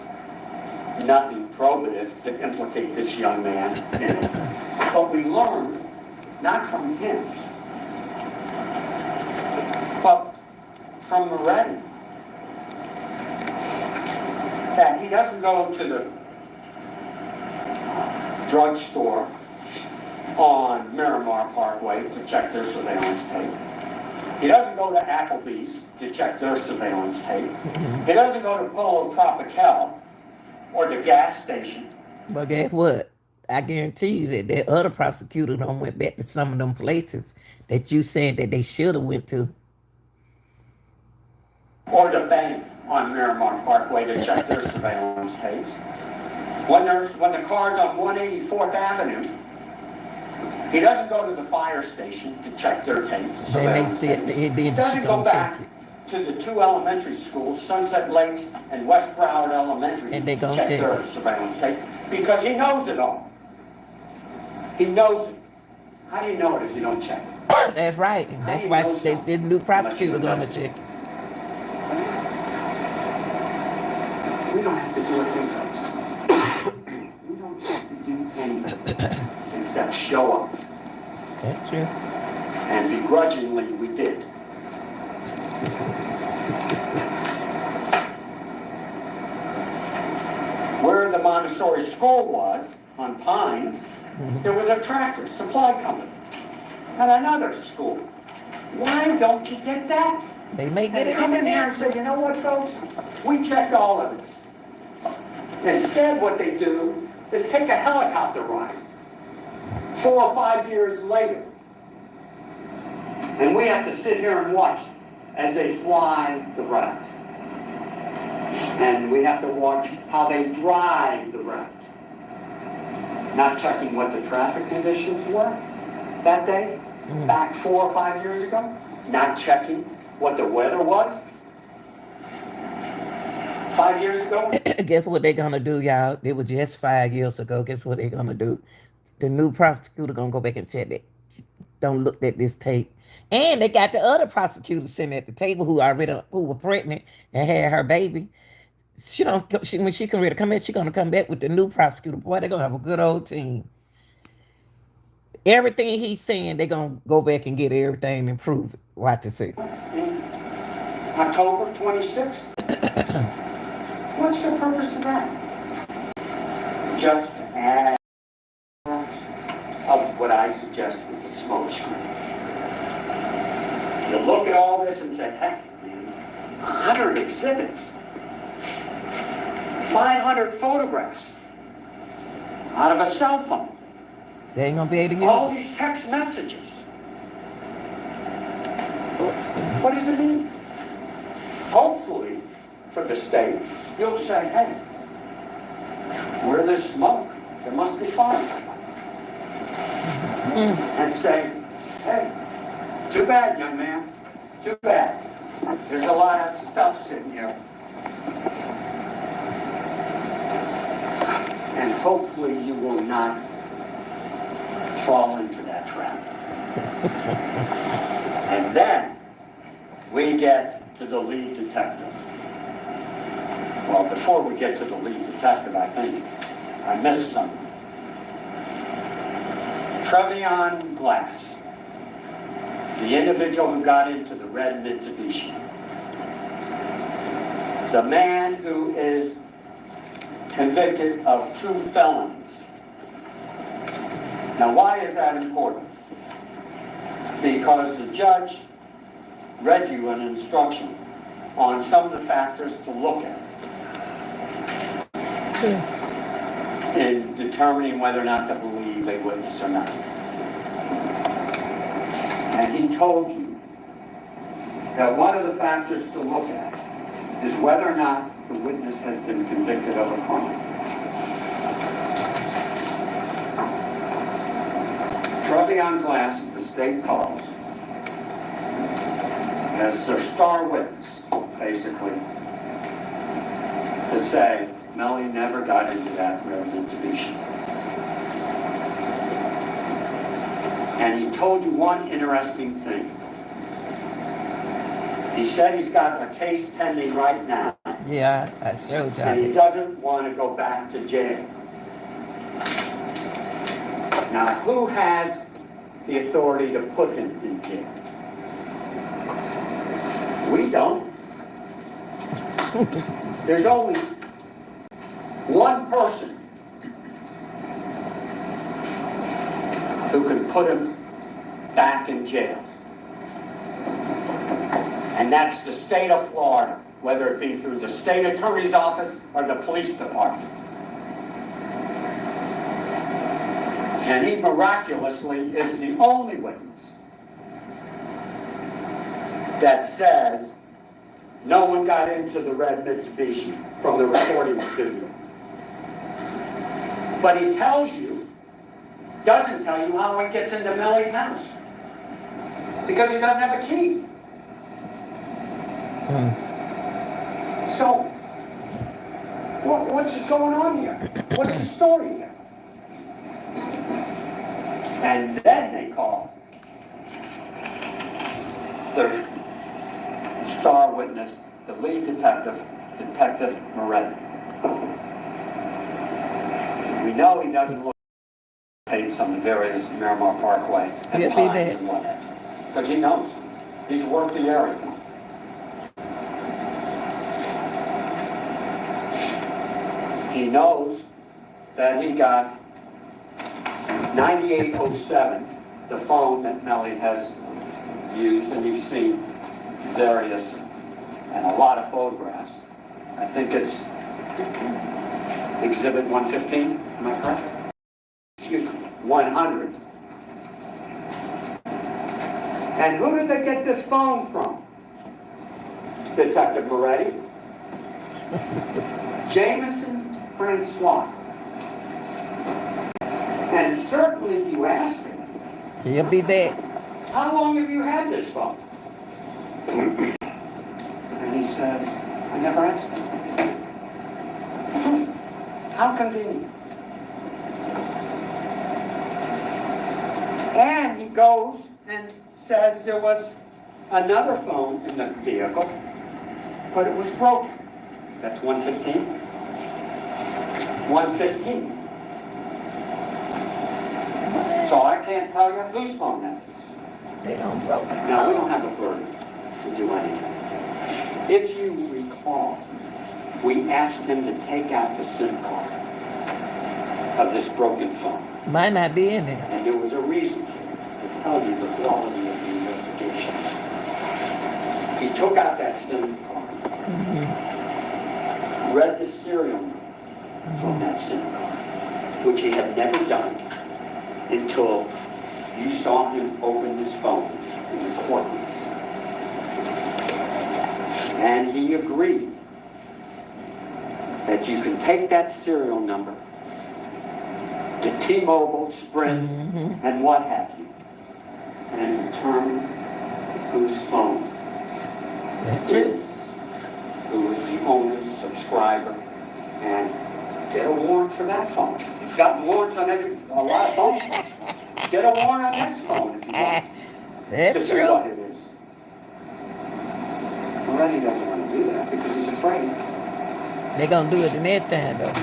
nothing probative to implicate this young man in it. But we learned, not from him, but from Moretti, that he doesn't go to the drugstore on Miramar Parkway to check their surveillance tape. He doesn't go to Applebee's to check their surveillance tape. He doesn't go to Polo Tropical or the gas station. But guess what? I guarantee you that other prosecutor done went back to some of them places that you said that they should have went to. Or the bank on Miramar Parkway to check their surveillance tapes. When the car's on 184th Avenue, he doesn't go to the fire station to check their tapes. They may still, He doesn't go back to the two elementary schools, Sunset Lakes and West Broward Elementary, and they to gonna check check their surveillance tape because he knows it all. He knows it. How do you know it if you don't check it? That's right. That's why this new prosecutor gonna check it. We don't have to do a thing, folks. We don't have to do anything except show up. That's true. And begrudgingly, we did. Where the Montessori school was, on Pines, there was a tractor supply company. And another school. Why don't you get that? They may get And it come in in here and say, you know what, folks? We checked all of this. Instead, what they do is take a helicopter ride 4 or 5 years later. And we have to sit here and watch as they fly the route. And we have to watch how they drive the route. Not checking what the traffic conditions were that day, back 4 or 5 years ago. Not checking what the weather was 5 years ago. Guess what they're gonna do, y'all? It was just 5 years ago. Guess what they're gonna do? The new prosecutor gonna go back and check it. Don't look at this tape. And they got the other prosecutor sitting at the table who were pregnant and had her baby. When she can ready to come in, she's gonna come back with the new prosecutor. Boy, they're gonna have a good old team. Everything he's saying, they're gonna go back and get everything and prove it. Watch to see. October 26th. What's the purpose of that? Just to add of what I suggest is a smoke screen. You look at all this and say, heck, man, 100 exhibits, 500 photographs out of a cell phone. They ain't gonna be able to use all these text messages. What does it mean? Hopefully, for the state, you'll say, hey, where there's smoke, there must be fire. And say, hey, too bad, young man, too bad. There's a lot of stuff sitting here. hopefully you will not fall into that trap. And then we get to the lead detective. Well, before we get to the lead detective, I think I missed something. Trevion Glass, the individual who got into the red Mitsubishi, the man who is convicted of 2 felonies. Now, why is that important? Because the judge read you an instruction on some of the factors to look at in determining whether or not to believe a witness or not. And he told you that one of the factors to look at is whether or not the witness has been convicted of a crime. Trevion Glass, the state calls, as their star witness, basically, to say Melly never got into that red Mitsubishi. And he told you one interesting thing. He said he's got a case pending right now. Yeah, I showed you. And he doesn't want to go back to jail. Now, who has the authority to put him in jail? We don't. There's only one person who can put him back in jail. And that's the state of Florida, whether it be through the state attorney's office or the police department. And he miraculously is the only witness that says no one got into the red Mitsubishi from the recording studio. But he tells you, doesn't tell you how he gets into Melly's house. Because he doesn't have a key. So, what's going on here? What's the story here? And then they call the star witness, the lead detective, Detective Moretti. We know he doesn't look at tapes on the various Miramar Parkway and Pines and what have you. Because he knows. He's worked the area. He knows that he got 9807, the phone that Melly has used, and you've seen various and a lot of photographs. I think it's Exhibit 115, am I correct? Excuse me, 100. And who did they get this phone from? Detective Moretti? Jameson Francois. And certainly you asked him, He'll be back. how long have you had this phone? And he says, I never asked him. How convenient. And he goes and says there was another phone in the vehicle, but it was broken. That's 115? 115. So I can't tell you whose phone that is. They don't broke it. Now, we don't have a burden to do anything. If you recall, we asked him to take out the SIM card of this broken phone. Might not be in there. And there was a reason for it, to tell you the quality of the investigation. He took out that SIM card, read the serial number from that SIM card, which he had never done until you saw him open his phone in the courtroom. And he agreed that you can take that serial number to T-Mobile, Sprint, and what have you, and determine whose phone it is, who is the owner, subscriber, and Get a warrant for that phone. You've got warrants on a lot of phones. Get a warrant on this phone if you want. To That's see what true. it is. Melly doesn't want to do that because he's afraid. They're gonna do it the next time though.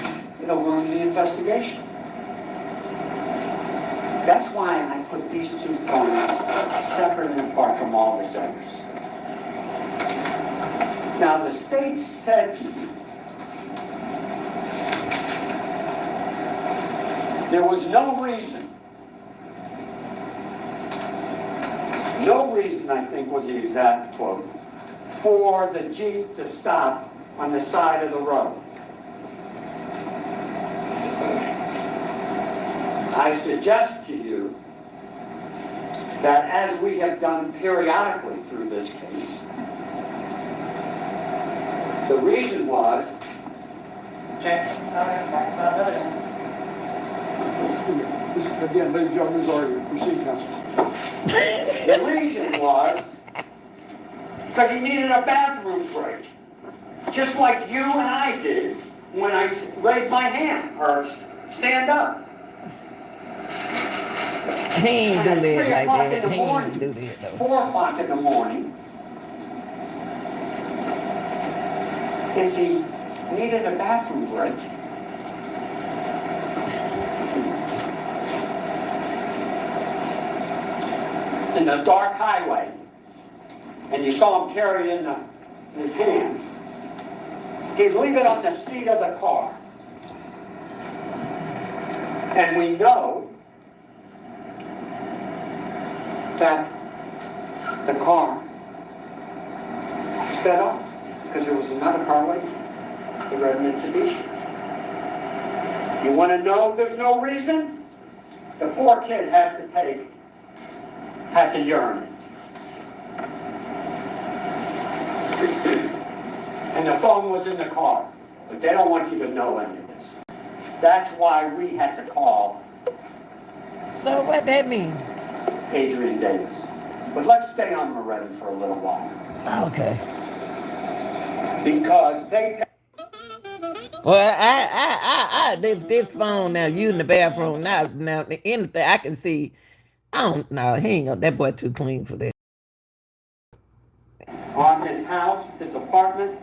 It'll ruin the investigation. That's why I put these two phones separate and apart from all this others. Now, the state said to you, there was no reason, I think was the exact quote, for the Jeep to stop on the side of the road. I suggest to you that as we have done periodically through this case, the reason was, That's not evidence. Again, ladies and gentlemen, this is argument. Proceed, counsel. the reason was because he needed a bathroom break. Just like you and I did when I raised my hand or stand up. He ain't do And at 3 that like o'clock that. in the He ain't morning, do that though. 4 o'clock in the morning, if he needed a bathroom break, in the dark highway, and you saw him carry it in his hand, he'd leave it on the seat of the car. And we know that the car sped off because there was another car waiting, the red Mitsubishi. You want to know there's no reason? The poor kid had to urinate. And the phone was in the car, but they don't want you to know any of this. That's why we had to call So what that mean? Adrian Davis. But let's stay on Moretti for a little while. Okay. Because Well, this phone now. You in the bathroom now? Now anything I can see. I don't know. He ain't gonna. That boy too clean for that. on his house, his apartment,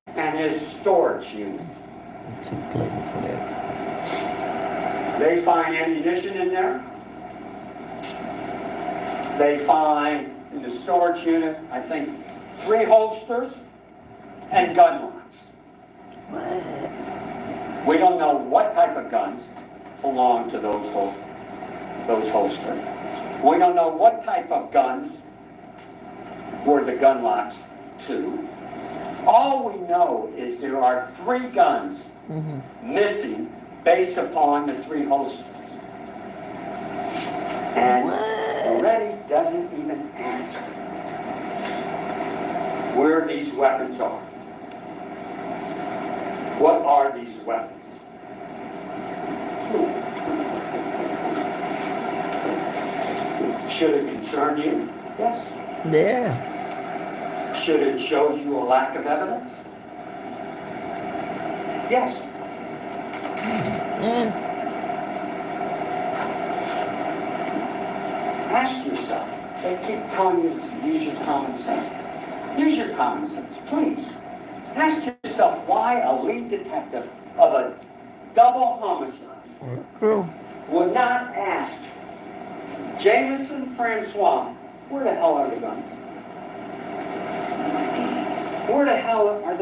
and his storage unit. Too clean for that. They find ammunition in there. They find in the storage unit, I think, 3 holsters and gun locks. We don't know what type of guns belong to those holsters. We don't know what type of guns were the gun locks to. All we know is there are 3 guns missing based upon the 3 holsters. And Moretti doesn't even ask where these weapons are. What are these weapons? Should it concern you? Yes. Yeah. Should it show you a lack of evidence? Yes. Ask yourself. They keep telling you to use your common sense. Use your common sense, please. Ask yourself why a lead detective of a double homicide True. would not ask Jameson Francois, where the hell are the guns? Where the hell are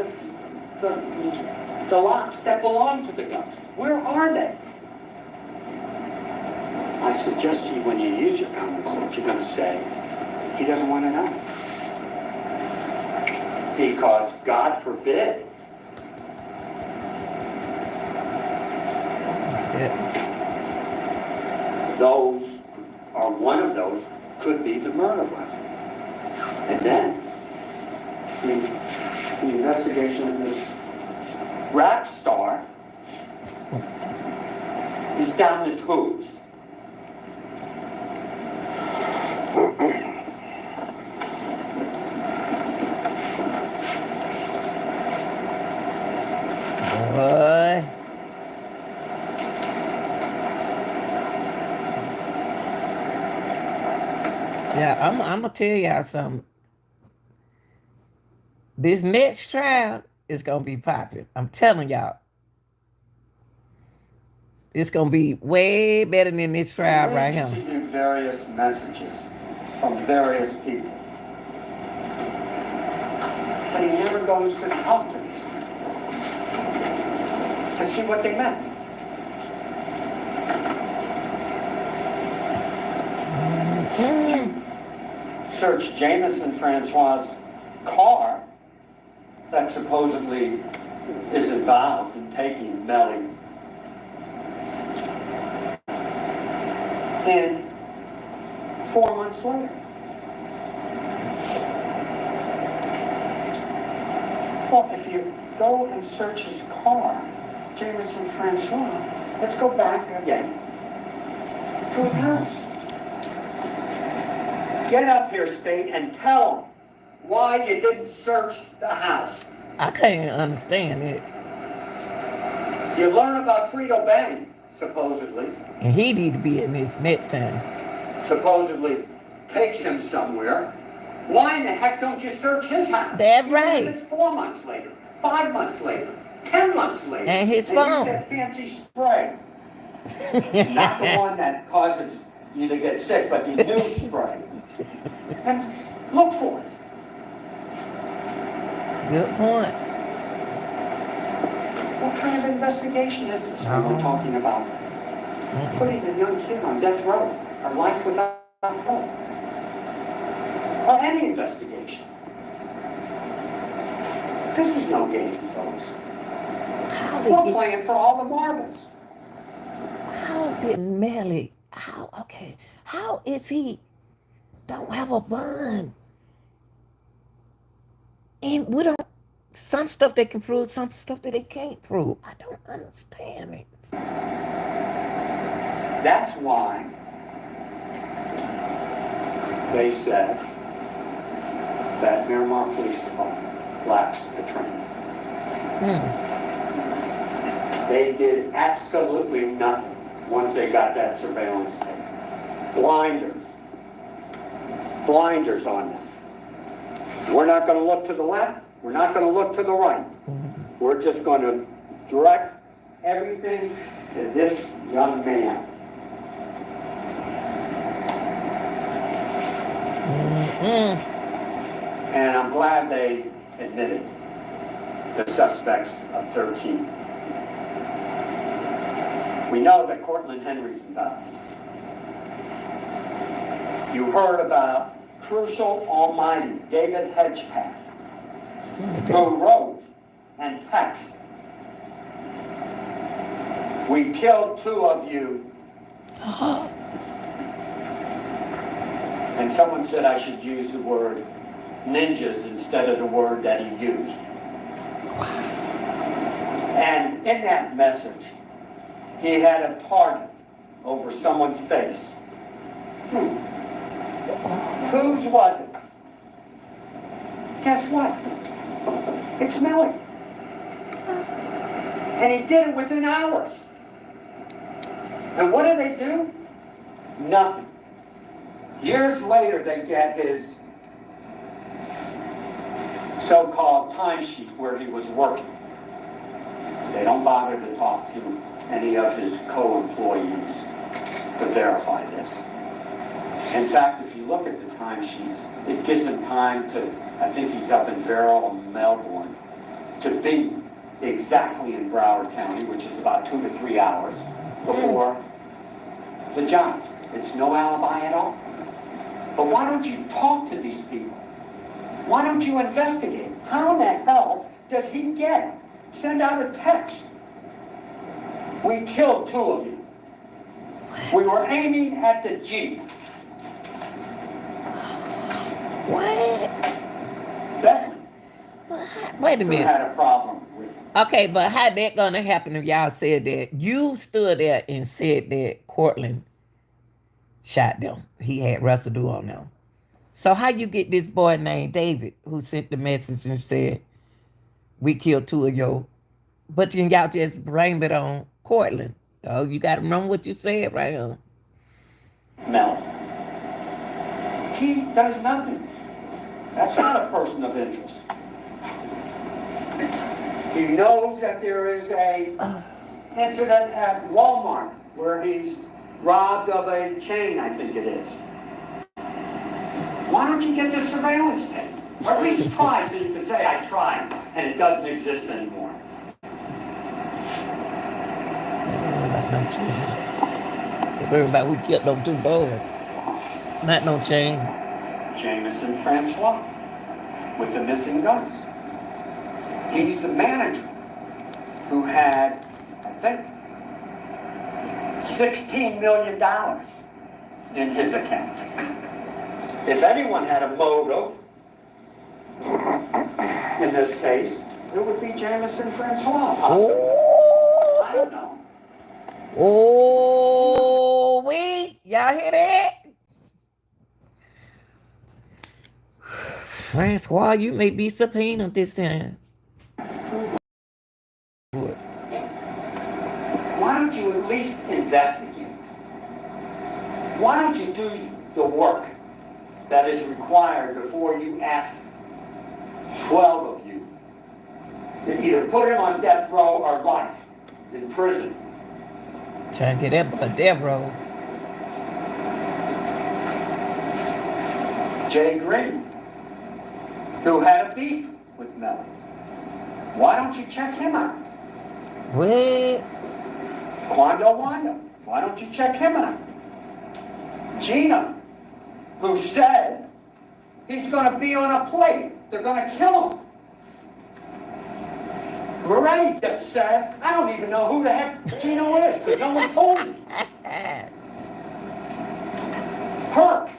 the locks that belong to the guns? Where are they? I suggest to you when you use your common sense, you're going to say, he doesn't want to know. Because God forbid, those, or one of those, could be the murder weapon. And then, the investigation of this rap star is down the tubes. Boy. Yeah, I'm gonna tell y'all something. This next trial is gonna be popping. I'm telling y'all. It's gonna be way better than this trial right He reads here. to you various messages from various people. But he never goes to talk to these people to see what they meant. Search Jameson Francois' car that supposedly is involved in taking Melly. And 4 months later. Well, if you go and search his car, Jameson Francois, let's go back again to his house. Get up here, State, and tell him why you didn't search the house. I can't understand it. You learn about Frito Bang, supposedly. And he need to be in this next time. Supposedly takes him somewhere. Why in the heck don't you search his house? That's Even right. if it's 4 months later, 5 months later, 10 months later. And his use phone. that fancy spray. Not the one that causes you to get sick, but the new spray. And look for it. Good point. What kind of investigation is this we're talking about? Putting a young kid on death row, a life without hope. Or any investigation. This is no game, folks. We're playing for all the marbles. How did Melly? How is he? Don't have a bond. And we don't. Some stuff they can prove, some stuff that they can't prove. I don't understand it. That's why they said that Miramar Police Department lacks the training. They did absolutely nothing once they got that surveillance tape. Blinders on them. We're not going to look to the left. We're not going to look to the right. We're just going to direct everything to this young man. And I'm glad they admitted the suspects of 13. We know that Cortland Henry's involved. You heard about Crucial Almighty David Hedgepath, who wrote and texted, "We killed 2 of you." And someone said I should use the word ninjas instead of the word that he used. And in that message, he had a target over someone's face. Whose was it? Guess what? It's Melly. And he did it within hours. And what do? Nothing. Years later, they get his so-called timesheet where he was working. They don't bother to talk to any of his co-employees to verify this. In fact, if you look at the timesheets, it gives him time to, I think he's up in Verrill and Melbourne, to be exactly in Broward County, which is about 2 to 3 hours before the job. It's no alibi at all. But why don't you talk to these people? Why don't you investigate? How in the hell does he send out a text? We killed 2 of you. We were aiming at the Jeep. What? That Wait a minute. had a problem with. Okay, but how that gonna happen if y'all said that? You stood there and said that Cortland shot them. He had residue on them. So how you get this boy named David who sent the message and said, "We killed 2 of you," but then y'all just blamed it on Cortland? Oh, you gotta remember what you said right here. Melly. He does nothing. That's not a person of interest. He knows that there is a incident at Walmart where he's robbed of a chain, I think it is. Why don't you get the surveillance tape? Or at least try so you can say, I tried, and it doesn't exist anymore. Worry about who killed them two boys. Not no chain. Jameson Francois with the missing guns. He's the manager who had, I think, $16 million in his account. If anyone had a motive in this case, it would be Jameson Francois, possibly. I don't know. Oh, y'all hear that? Francois, you may be subpoenaed this time. Why don't you at least investigate? Why don't you do the work that is required before you ask 12 of you to either put him on death row or life in prison? Trying to get that a death row. Jay Green, who had a beef with Melly. Why don't you check him out? What? Quando Wando, why don't you check him out? Gina, who said he's going to be on a plate, they're going to kill him. Murray says, I don't even know who the heck Gino is, because no one told me. Herc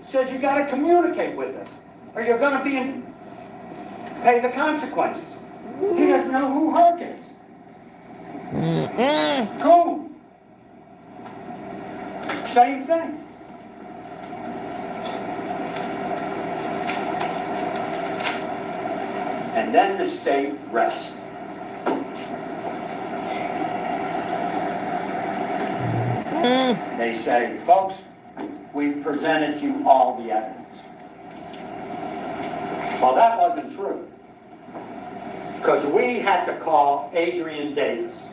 says you got to communicate with us, or you're going to pay the consequences. He doesn't know who Herc is. Cool. Same thing. And then the state rests. They say, folks, we've presented you all the evidence. Well, that wasn't true. Because we had to call Adrian Davis.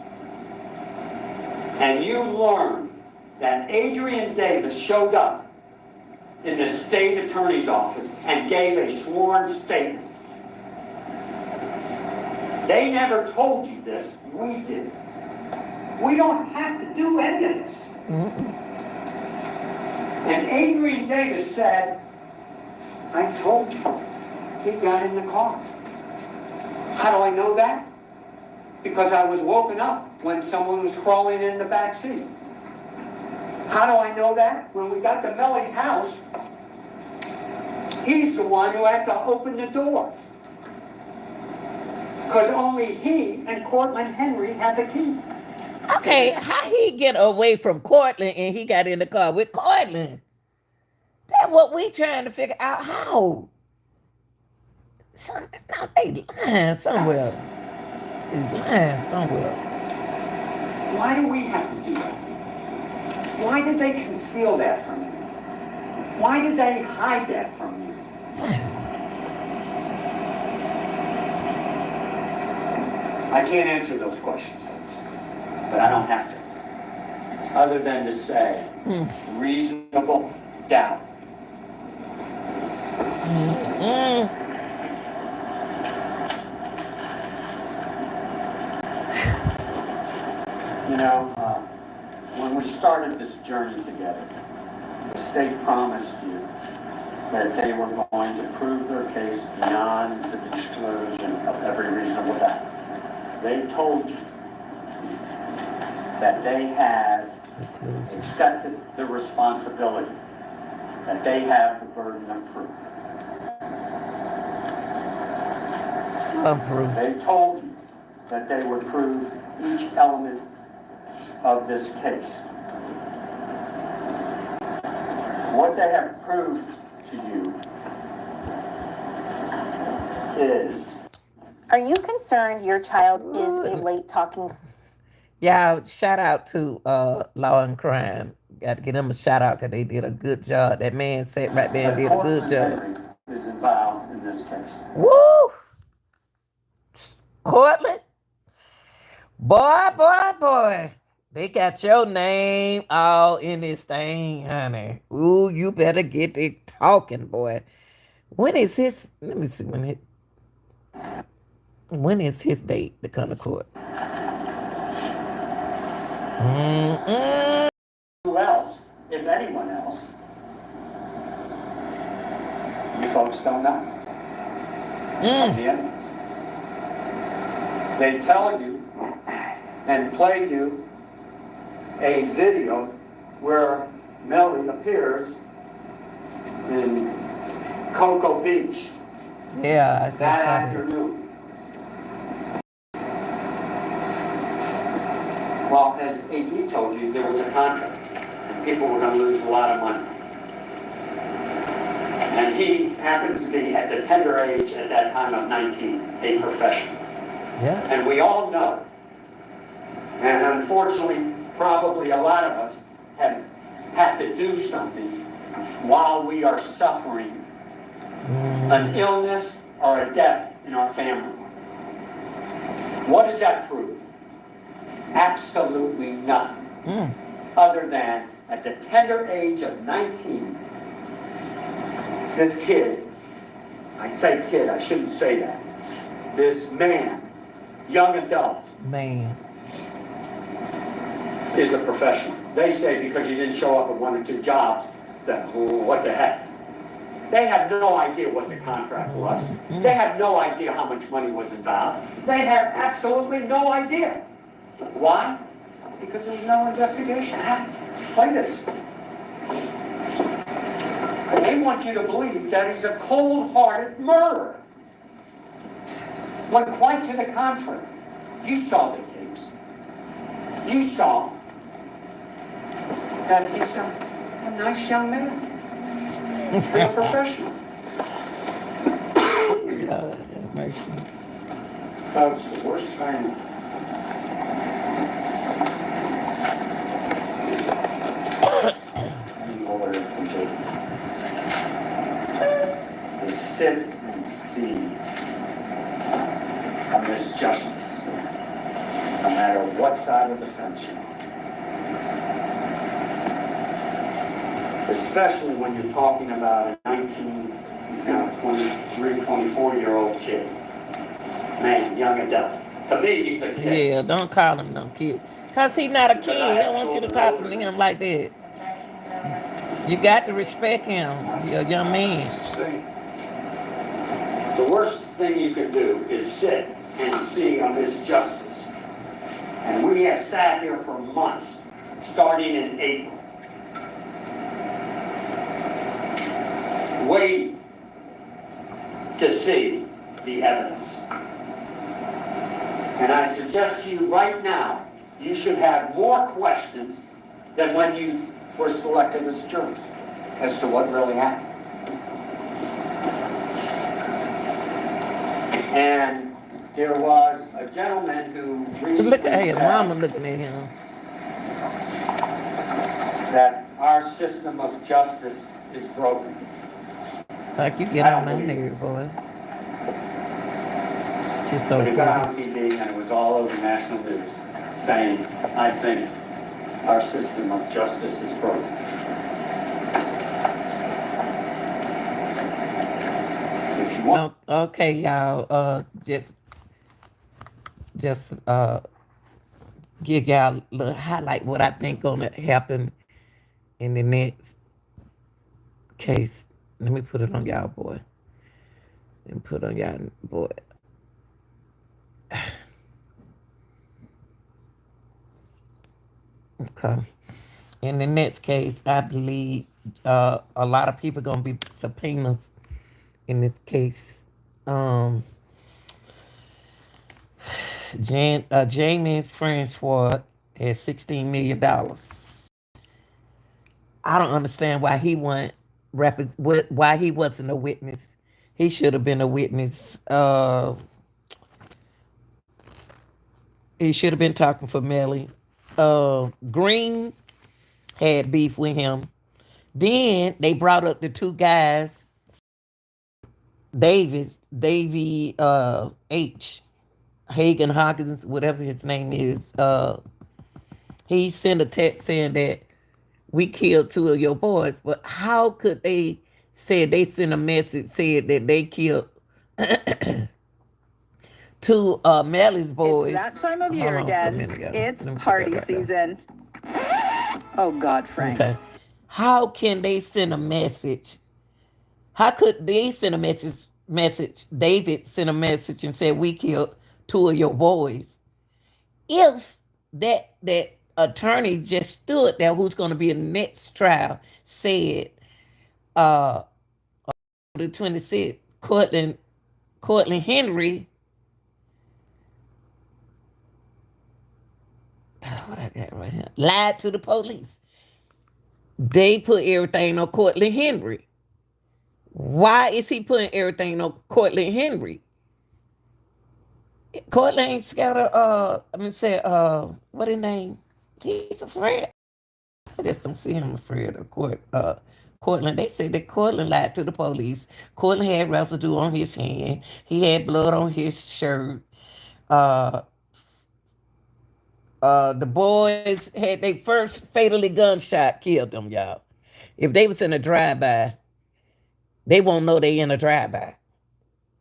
And you learned that Adrian Davis showed up in the state attorney's office and gave a sworn statement. They never told you this, we did. We don't have to do any of this. And Adrian Davis said, I told you, he got in the car. How do I know that? Because I was woken up when someone was crawling in the back seat. How do I know that? When we got to Melly's house, he's the one who had to open the door. Because only he and Cortland Henry had the key. Okay, how he get away from Cortland and he got in the car with Cortland? That's what we trying to figure out. How? They lying somewhere. He's lying somewhere. Why do we have to do that? Why did they conceal that from you? Why did they hide that from you? I can't answer those questions, folks, but I don't have to. Other than to say, reasonable doubt. You know, when we started this journey together, the state promised you that they were going to prove their case beyond the exclusion of every reasonable doubt. They told you that they had accepted the responsibility, that they have the burden of proof. Some proof. They told you that they would prove each element of this case. What they have proved to you is... Are you concerned your child is a late talking? Yeah, shout out to Law and Crime Got to give them a shout out because they did a good job. That man sat right there and did a good job. Portland is involved in this case. Woo! Cortland? Boy. They got your name all in this thing, honey. Ooh, you better get it talking, boy. When is his, let me see, when is his date to come to court? Who else, if anyone else? You folks don't know. From the end. They tell you and play you a video where Melly appears in Cocoa Beach Yeah, I just that saw that. afternoon. Well, as AD told you, there was a contract. And people were going to lose a lot of money. And he happens to be at the tender age at that time of 19, a professional. Yeah. And we all know, and unfortunately, probably a lot of us have had to do something while we are suffering an illness or a death in our family. What does that prove? Absolutely nothing. Other than at the tender age of 19, this kid, I say kid, I shouldn't say that, this man, young adult, Man. is a professional. They say because you didn't show up at 1 or 2 jobs, that what the heck? They have no idea what the contract was. They have no idea how much money was involved. They have absolutely no idea. Why? Because there was no investigation. Play this. And they want you to believe that he's a cold-hearted murderer. When quite to the contrary. You saw the tapes. You saw that he's a nice young man. And a professional. God have mercy. Folks, the worst thing any lawyer can do is sit and see a misjustice, no matter what side of the fence you're on. Especially when you're talking about a 19, now 23, 24-year-old kid. Man, young adult. To me, he's a kid. Yeah, don't call him no kid. Because he's not a kid. I don't want you to talk to him like that. You got to respect him. He's a young man. The worst thing you can do is sit and see a misjustice. And we have sat here for months, starting in April, waiting to see the evidence. And I suggest to you right now, you should have more questions than when you were selected as jurors as to what really happened. And there was a gentleman who recently Look at his said mama looking at him. that our system of justice is broken. Like you get on my nerve, boy. She's so But it got cool. on TV and it was all over national news saying, I think our system of justice is broken. If you want, Okay, y'all. Just give y'all a little highlight what I think gonna happen in the next case. Let me put it on y'all, boy. And put on y'all, boy. Okay. In the next case, I believe a lot of people gonna be subpoenas in this case. Jamie Francois has $16 million. I don't understand why he why he wasn't a witness. He should have been a witness. He should have been talking for Melly. Green had beef with him. Then they brought up the two guys, Davy H. Hagen Hawkins, whatever his name is. He sent a text saying that we killed two of your boys. But how could they say they sent a message said that they killed two Melly's boys? It's that time of year Hold on for a again. minute, y'all. It's Let me put that party back down. season. Oh God, Frank. Okay. How can they send a message? How could they send a message? David sent a message and said we killed two of your boys. If that attorney just stood there, who's going to be in the next trial, said the 26th, Cortland Henry. What I got right here? Lied to the police. They put everything on Cortland Henry. Why is he putting everything on Cortland Henry? Cortland ain't got what his name? He's afraid. I just don't see him afraid of Cortland. They said that Cortland lied to the police. Cortland had residue on his hand. He had blood on his shirt. The boys had their first fatally gunshot killed them, y'all. If they was in a drive-by, they won't know they in a drive-by.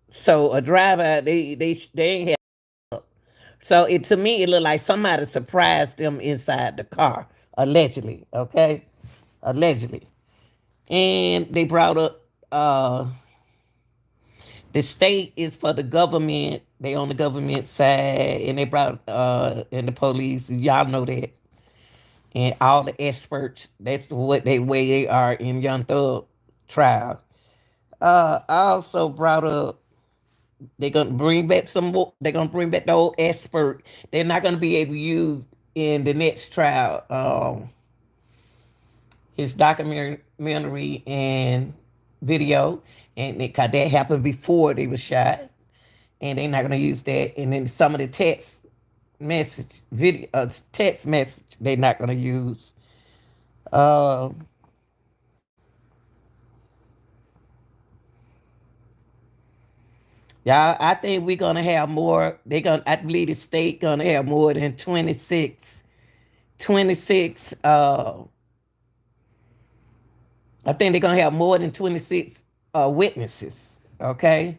So a drive-by, they ain't have. So to me, it looked like somebody surprised them inside the car, allegedly. Okay, allegedly, and they brought up the state is for the government. They on the government side, and they brought and the police. Y'all know that, and all the experts. That's what they way they are in Young Thug trial. I also brought up they're gonna bring back some more. They're gonna bring back the old expert. They're not gonna be able to use in the next trial. His documentary and video, and cause that happened before they were shot, and they're not gonna use that. And then some of the text message they're not gonna use. Y'all, I think we're gonna have more. I believe the state gonna have more than 26. I think they're gonna have more than 26 witnesses. Okay.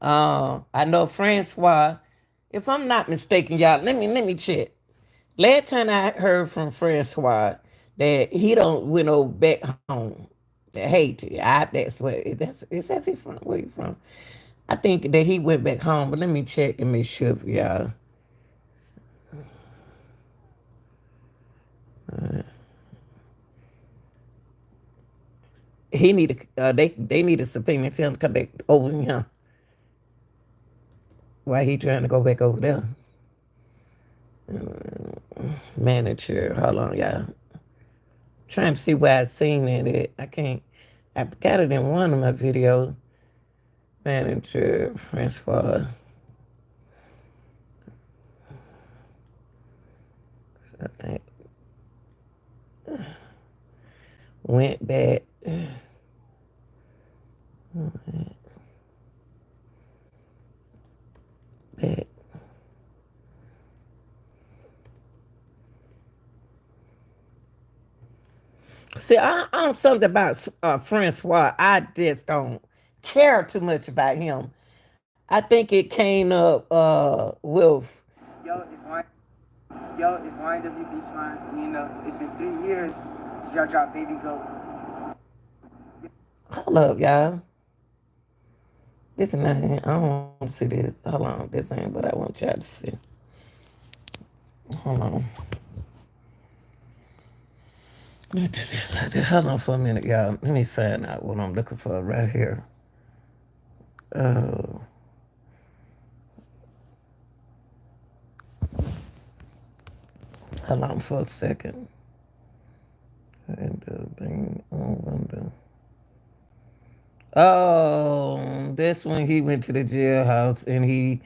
I know Francois. If I'm not mistaken, y'all, let me check. Last time I heard from Francois that he don't went back home to Haiti. That's it says he from where he from. I think that he went back home, but let me check and make sure for y'all. He need to. They need to subpoena him to come back over here. Why he trying to go back over there? Manager, hold on, y'all. Trying to see where I seen it at. I can't. I got it in one of my videos. Manager, Francois. I think went back. Back. See, I'm something about Francois. I just don't care too much about him. I think it came up with. Yo, it's YNWB Slime. You know, it's been 3 years since y'all dropped Baby Goat. Hold up, y'all. This is not. I don't want to see this. Hold on, this ain't what I want y'all to see. Hold on. Let me do this like this. Hold on for a minute, y'all. Let me find out what I'm looking for right here. Hold on for a second. Oh, this one he went to the jailhouse and he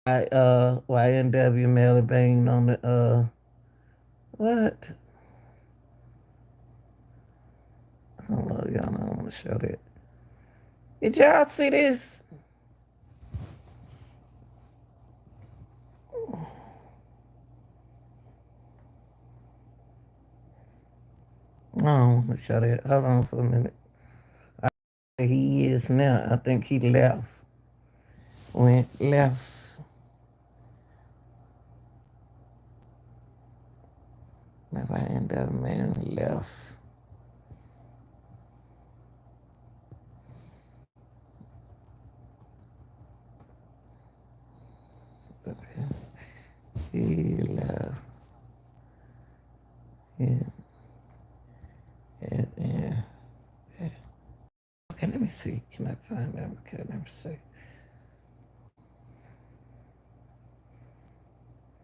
YNW Melly banged on the what? Hold on, y'all. I don't want to show that. Did y'all see this? I don't want to show that. Hold on for a minute. He is now. I think he left. Went left. Never end up, man, left. Okay. He left. Yeah. Yeah. Okay, let me see. Can I find them? Okay, let me see.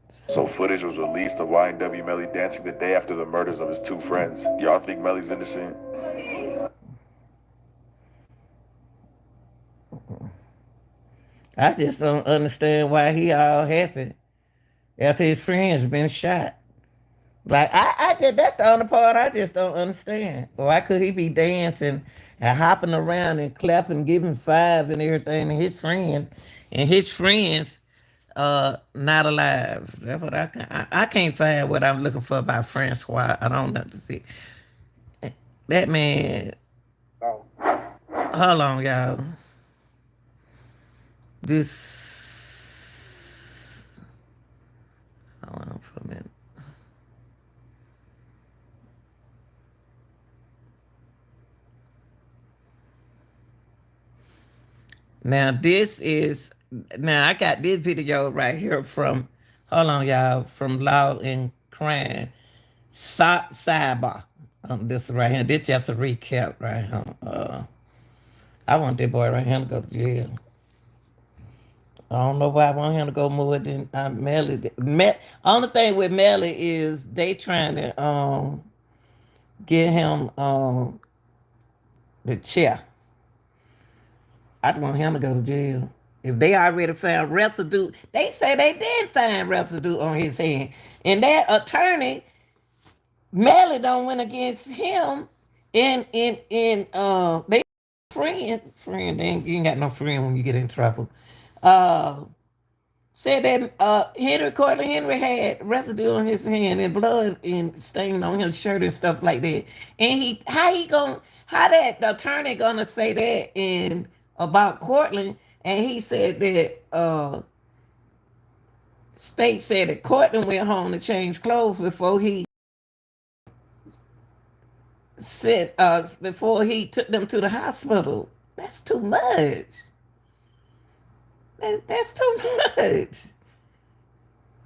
So footage was released of YNW Melly dancing the day after the murders of his two friends. Y'all think Melly's innocent? I just don't understand why he all happy after his friends been shot. Like I just that's the only part I just don't understand. Why could he be dancing and hopping around and clapping, giving five and everything, and his friends not alive. That's what I can't find what I'm looking for about Francois. I don't know to see. That man. Hold on, y'all. This. Hold on for a minute. Now I got this video right here from, hold on y'all, from Law and Crime, Cyber. This right here, this just a recap right here. I want that boy right here to go to jail. I don't know why I want him to go more than Melly. Only thing with Melly is they trying to get him the chair. I want him to go to jail. If they already found residue, they say they did find residue on his hand. And that attorney, Melly don't went against him they friend, you ain't got no friend when you get in trouble. Said that Courtland Henry had residue on his hand and blood and stain on his shirt and stuff like that. And how that attorney gonna say that in about Courtland? And he said that state said that Courtland went home to change clothes before he took them to the hospital. That's too much. That's too much.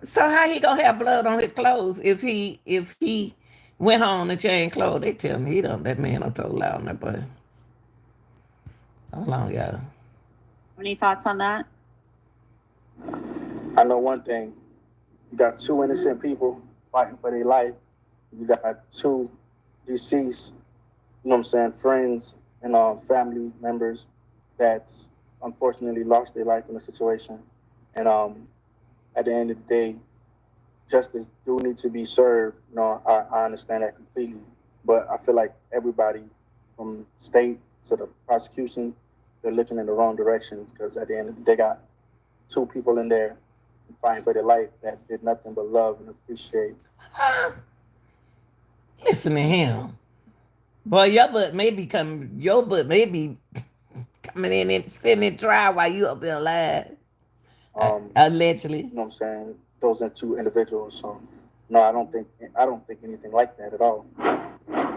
So how he gonna have blood on his clothes if he went home to change clothes? They tell me that man don't talk loud on that boy. Hold on, y'all. Any thoughts on that? I know one thing. You got two innocent people fighting for their life. You got two deceased, you know what I'm saying, friends and family members that's unfortunately lost their life in the situation. And at the end of the day, justice do need to be served. You know, I understand that completely. But I feel like everybody from state to the prosecution, they're looking in the wrong direction because at the end of the day, they got two people in there fighting for their life that did nothing but love and appreciate. Listen to him. Boy, your butt may be coming in and sitting in trial while you up there alive. Allegedly. You know what I'm saying? Those are two individuals. So no, I don't think anything like that at all.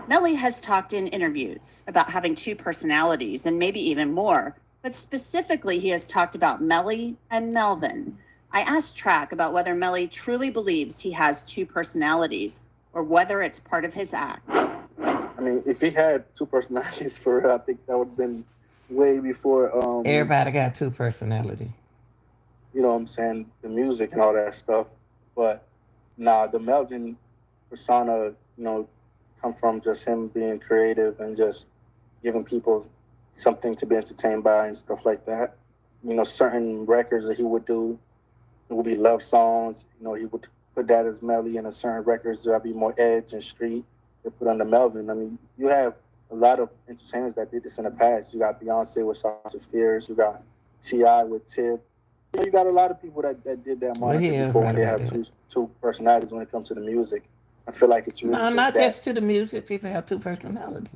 Melly has talked in interviews about having two personalities and maybe even more, but specifically he has talked about Melly and Melvin. I asked Track about whether Melly truly believes he has two personalities or whether it's part of his act. I mean, if he had two personalities for real, I think that would have been way before. Everybody got two personalities. You know what I'm saying? The music and all that stuff. But nah, the Melvin persona, you know, come from just him being creative and just giving people something to be entertained by and stuff like that. You know, certain records that he would do, it would be love songs. You know, he would put that as Melly, and a certain records there'll be more edge and street. They put under Melvin. I mean, you have a lot of entertainers that did this in the past. You got Beyonce with Sasha Fierce. You got T.I. with Tip. You got a lot of people that did that moniker before when they have two personalities when it comes to the music. I feel like it's really not just to the music. People have two personalities.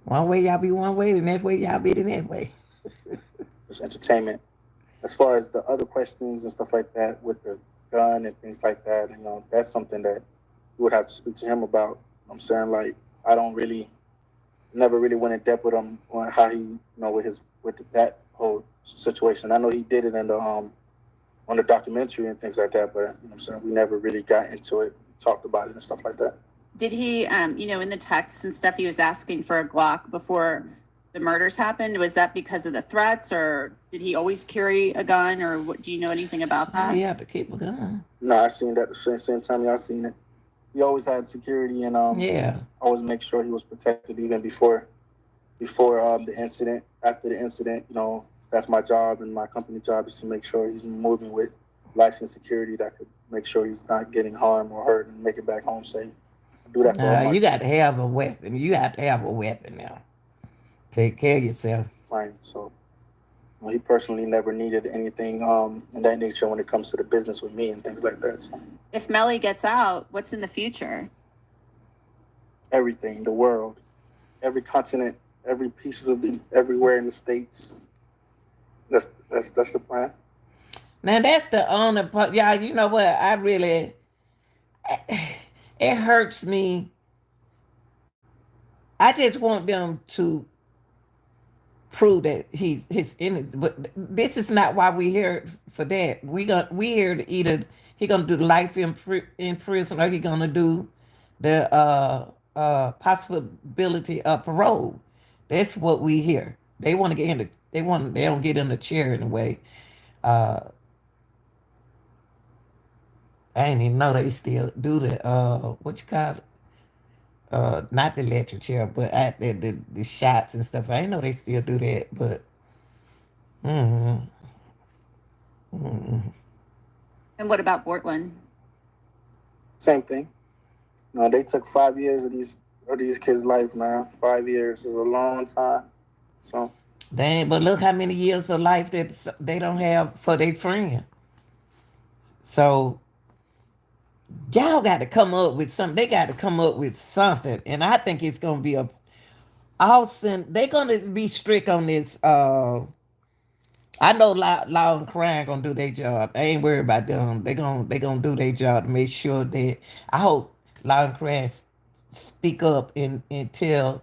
One way y'all be one way, the next way y'all be the next way. It's entertainment. As far as the other questions and stuff like that with the gun and things like that, that's something that you would have to speak to him about. I'm saying, like, I never really went in depth with him on how he, with that whole situation. I know he did it in the on the documentary and things like that, but I'm saying we never really got into it, talked about it and stuff like that. Did he, in the texts and stuff, he was asking for a Glock before the murders happened? Was that because of the threats, or did he always carry a gun, or do you know anything about that? He had to keep a gun. No, I seen that at the same time y'all seen it. He always had security and always make sure he was protected even before the incident. After the incident, that's my job, and my company job is to make sure he's moving with licensed security that could make sure he's not getting harmed or hurt and make it back home safe. Do that for you got to have a weapon. You have to have a weapon now. Take care of yourself. Fine. So he personally never needed anything in that nature when it comes to the business with me and things like that. So. If Melly gets out, what's in the future? Everything, the world, every continent, every piece of everywhere in the States. That's the plan. Now that's the only part, y'all. You know what? It hurts me. I just want them to prove that he's innocent. But this is not why we here for that. We here to either he gonna do life in prison or he gonna do the possibility of parole. That's what we hear. They want to get in they don't get in the chair in a way. I didn't even know they still do the what you call it? Not the electric chair, but the shots and stuff. I didn't know they still do that, but And what about Portland? Same thing. No, they took 5 years of these kids' life, man. 5 years is a long time. So dang, but look how many years of life that they don't have for their friend. So y'all got to come up with something. They got to come up with something, and I think it's gonna be awesome. They're gonna be strict on this. I know law and crime gonna do their job. I ain't worried about them. They gonna do their job to make sure that. I hope law and crime speak up and tell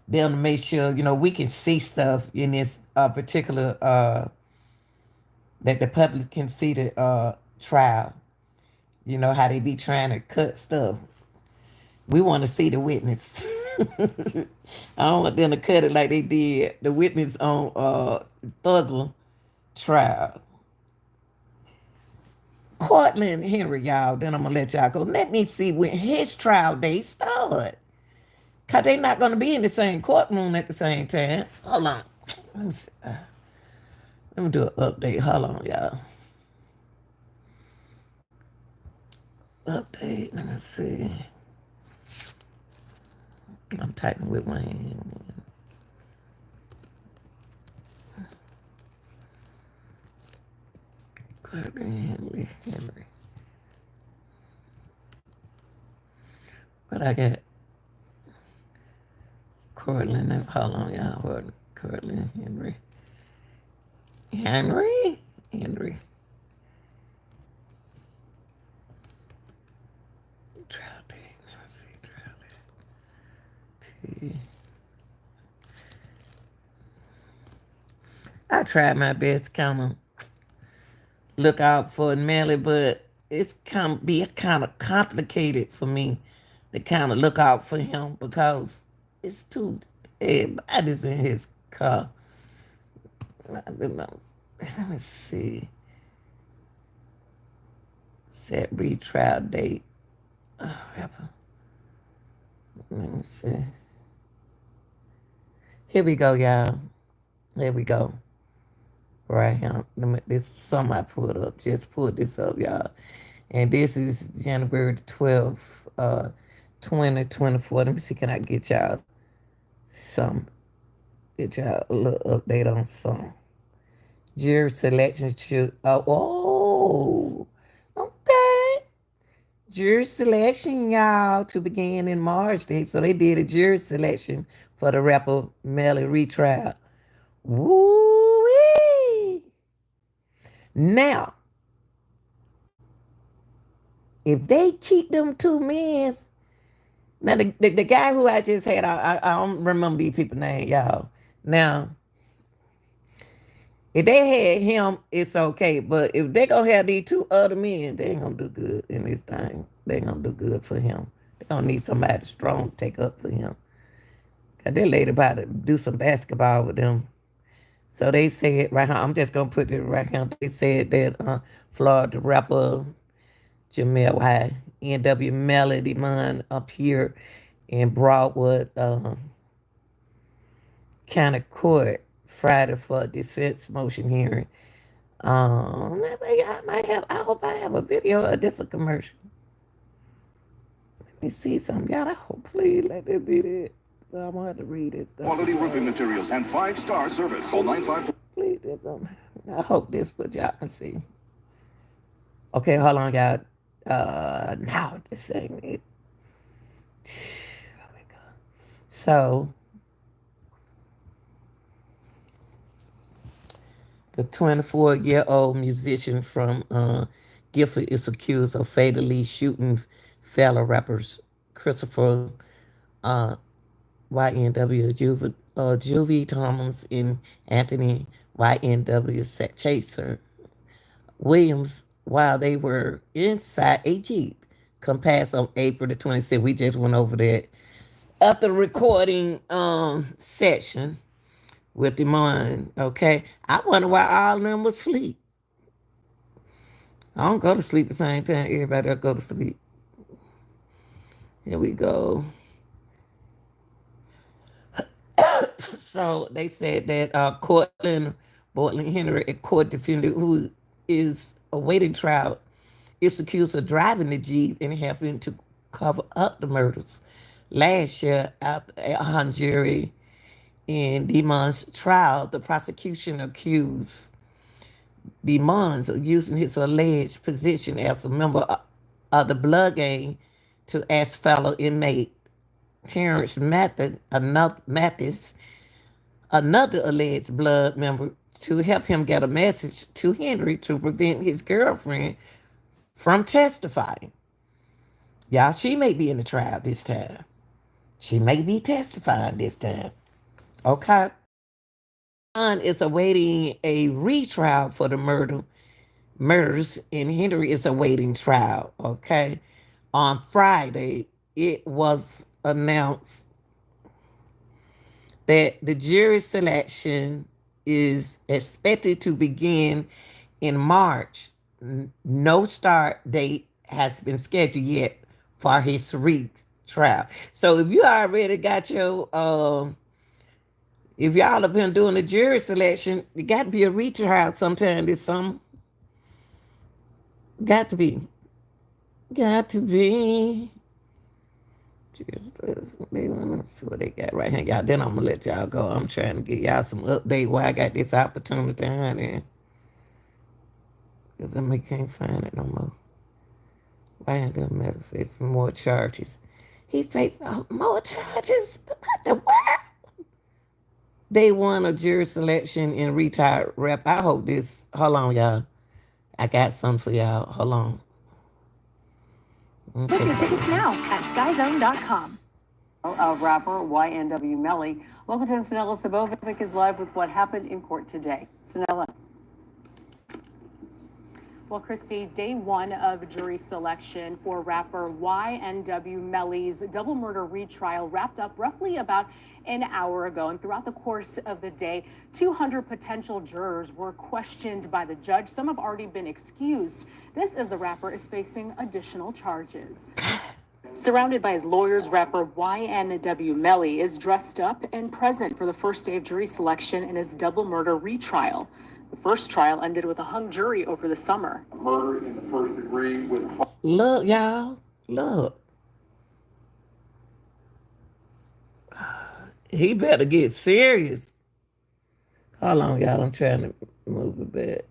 them to make sure we can see stuff in this particular that the public can see the trial. You know how they be trying to cut stuff. We want to see the witness. I don't want them to cut it like they did the witness on Thugger trial. Cortland Henry, y'all. Then I'm gonna let y'all go. Let me see when his trial date start. Cause they not gonna be in the same courtroom at the same time. Hold on. Let me see. Let me do an update. Hold on, y'all. Update. Let me see. I'm typing with my hand. Henry. What I got? Cortland. Hold on, y'all. Cortland Henry. Henry. Trial date. Let me see. Trial date. I tried my best to kind of look out for Melly, but it's kind of complicated for me to kind of look out for him because it's too everybody's in his car. I don't know. Let me see. Set retrial date. Let me see. Here we go, y'all. There we go. Right here. This is something I pulled up. Just pulled this up, y'all. And this is January the 12th, 2024. Let me see, can I get y'all some. Get y'all a little update on some. Jury selection should. Okay. Jury selection, y'all, to begin in March. So they did a jury selection for the rapper Melly retrial. Woo-wee. Now, if they keep them two men, now the guy who I just had, I don't remember these people's name, y'all. Now, if they had him, it's okay. But if they gonna have these two other men, they ain't gonna do good in this thing. They ain't gonna do good for him. They gonna need somebody strong to take up for him. Cause they laid about to do some basketball with them. So they said right here, I'm just gonna put it right here. They said that Florida rapper Jamel Y, NW Melody Man up here in Broadwood County Court Friday for a defense motion hearing. I hope I have a video of this, a commercial. Let me see something. Y'all, I hope, please let it be that. I'm gonna have to read this stuff. Quality roofing materials and 5-star service. Call 954. Please, there's something. I hope this what y'all can see. Okay, hold on, y'all. Now this thing it. Oh my God. So the 24-year-old musician from Gifford is accused of fatally shooting fellow rappers Christopher YNW Juvie Thomas and Anthony YNW Chaser Williams while they were inside a Jeep come past on April the 26th. We just went over that after the recording session with him on. Okay, I wonder why all of them was asleep. I don't go to sleep at the same time everybody else go to sleep. Here we go. So they said that Portland Henry, a court defendant who is awaiting trial, is accused of driving the Jeep and helping to cover up the murders. Last year, after a hung jury in Demon's trial, the prosecution accused Demons of using his alleged position as a member of the blood gang to ask fellow inmate Terrence Mathis, another alleged blood member, to help him get a message to Henry to prevent his girlfriend from testifying. Y'all, she may be in the trial this time. She may be testifying this time. Okay? John is awaiting a retrial for the murders, and Henry is awaiting trial. Okay? On Friday, it was announced that the jury selection is expected to begin in March. No start date has been scheduled yet for his retrial. So if you already got your, if y'all have been doing the jury selection, it got to be a retrial sometime this summer. Got to be. Let's see what they got right here, y'all. Then I'm gonna let y'all go. I'm trying to get y'all some update while I got this opportunity, honey. Because I can't find it no more. Why it doesn't matter if it's more charges? He faced more charges. What the world? They won a jury selection in retired rep. I hope this. Hold on, y'all. I got something for y'all. Hold on. Book your tickets now at skyzone.com. Of rapper YNW Melly. Local 10's Sanella Sabovic is live with what happened in court today. Sanella. Well, Christy, day one of jury selection for rapper YNW Melly's double murder retrial wrapped up roughly about an hour ago. And throughout the course of the day, 200 potential jurors were questioned by the judge. Some have already been excused. This as the rapper is facing additional charges. Surrounded by his lawyers, rapper YNW Melly is dressed up and present for the first day of jury selection in his double murder retrial. The first trial ended with a hung jury over the summer. Murder in the first degree with... Look, y'all. Look. He better get serious. Hold on, y'all. I'm trying to move it back.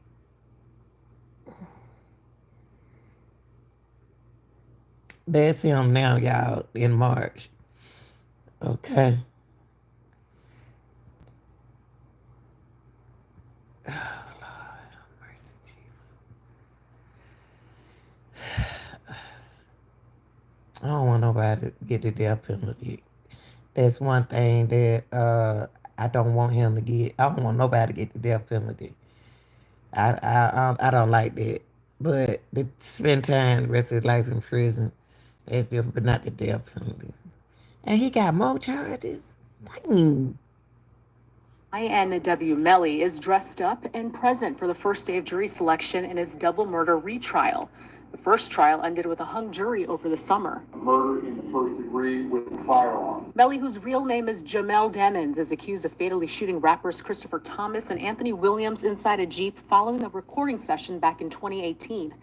That's him now, y'all, in March. Okay. Oh, Lord, have mercy, Jesus. I don't want nobody to get the death penalty. That's one thing that I don't want him to get. I don't want nobody to get the death penalty. I don't like that. But to spend time the rest of his life in prison, that's different, but not the death penalty. And he got more charges. Dang. INW Melly is dressed up and present for the first day of jury selection in his double murder retrial. The first trial ended with a hung jury over the summer. Murder in the first degree with a firearm. Melly, whose real name is Jamel Demons, is accused of fatally shooting rappers Christopher Thomas and Anthony Williams inside a Jeep following a recording session back in 2018.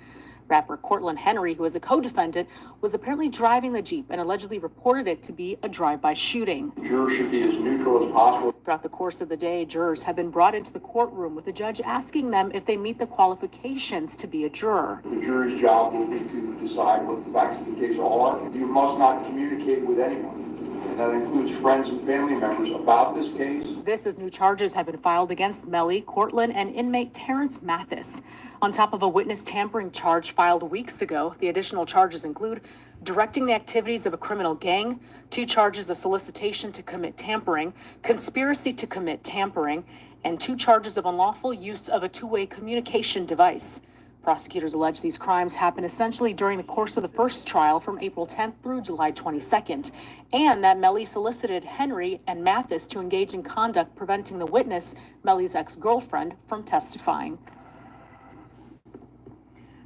Rapper Cortland Henry, who is a co-defendant, was apparently driving the Jeep and allegedly reported it to be a drive-by shooting. Jurors should be as neutral as possible. Throughout the course of the day, jurors have been brought into the courtroom with the judge asking them if they meet the qualifications to be a juror. The jury's job will be to decide what the facts of the case are. You must not communicate with anyone. And that includes friends and family members about this case. This as new charges have been filed against Melly, Cortland, and inmate Terrence Mathis. On top of a witness tampering charge filed weeks ago, the additional charges include directing the activities of a criminal gang, 2 charges of solicitation to commit tampering, conspiracy to commit tampering, and 2 charges of unlawful use of a two-way communication device. Prosecutors allege these crimes happened essentially during the course of the first trial from April 10th through July 22nd, and that Melly solicited Henry and Mathis to engage in conduct preventing the witness, Melly's ex-girlfriend, from testifying.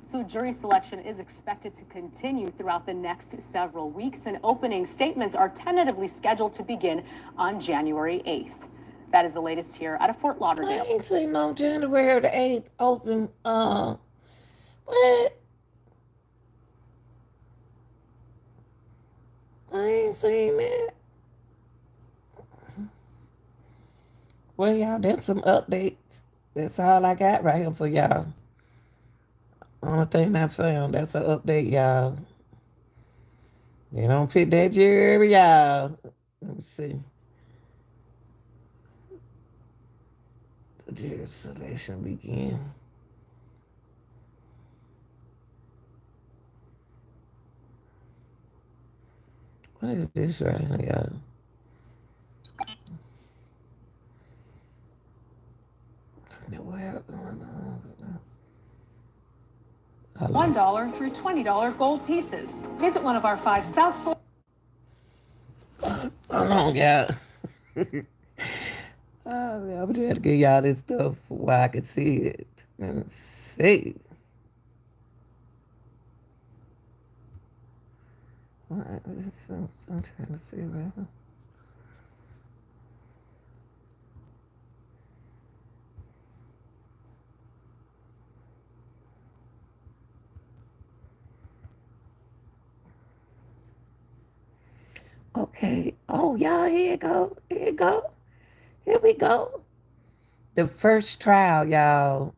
So jury selection is expected to continue throughout the next several weeks, and opening statements are tentatively scheduled to begin on January 8th. That is the latest here out of Fort Lauderdale. I ain't seen no January the 8th open. What? I ain't seen that. Well, y'all, them some updates. That's all I got right here for y'all. Only thing I found, that's an update, y'all. They don't pick that jury, y'all. Let me see. The jury selection begin. What is this right here, y'all? $1 through $20 gold pieces. Visit one of our 5 South Florida. Hold on, y'all. I'm trying to get y'all this stuff where I can see it. Let's see. What is this? I'm trying to see right now. Okay. Oh, y'all, here it go. Here it go. Here we go. The first trial, y'all.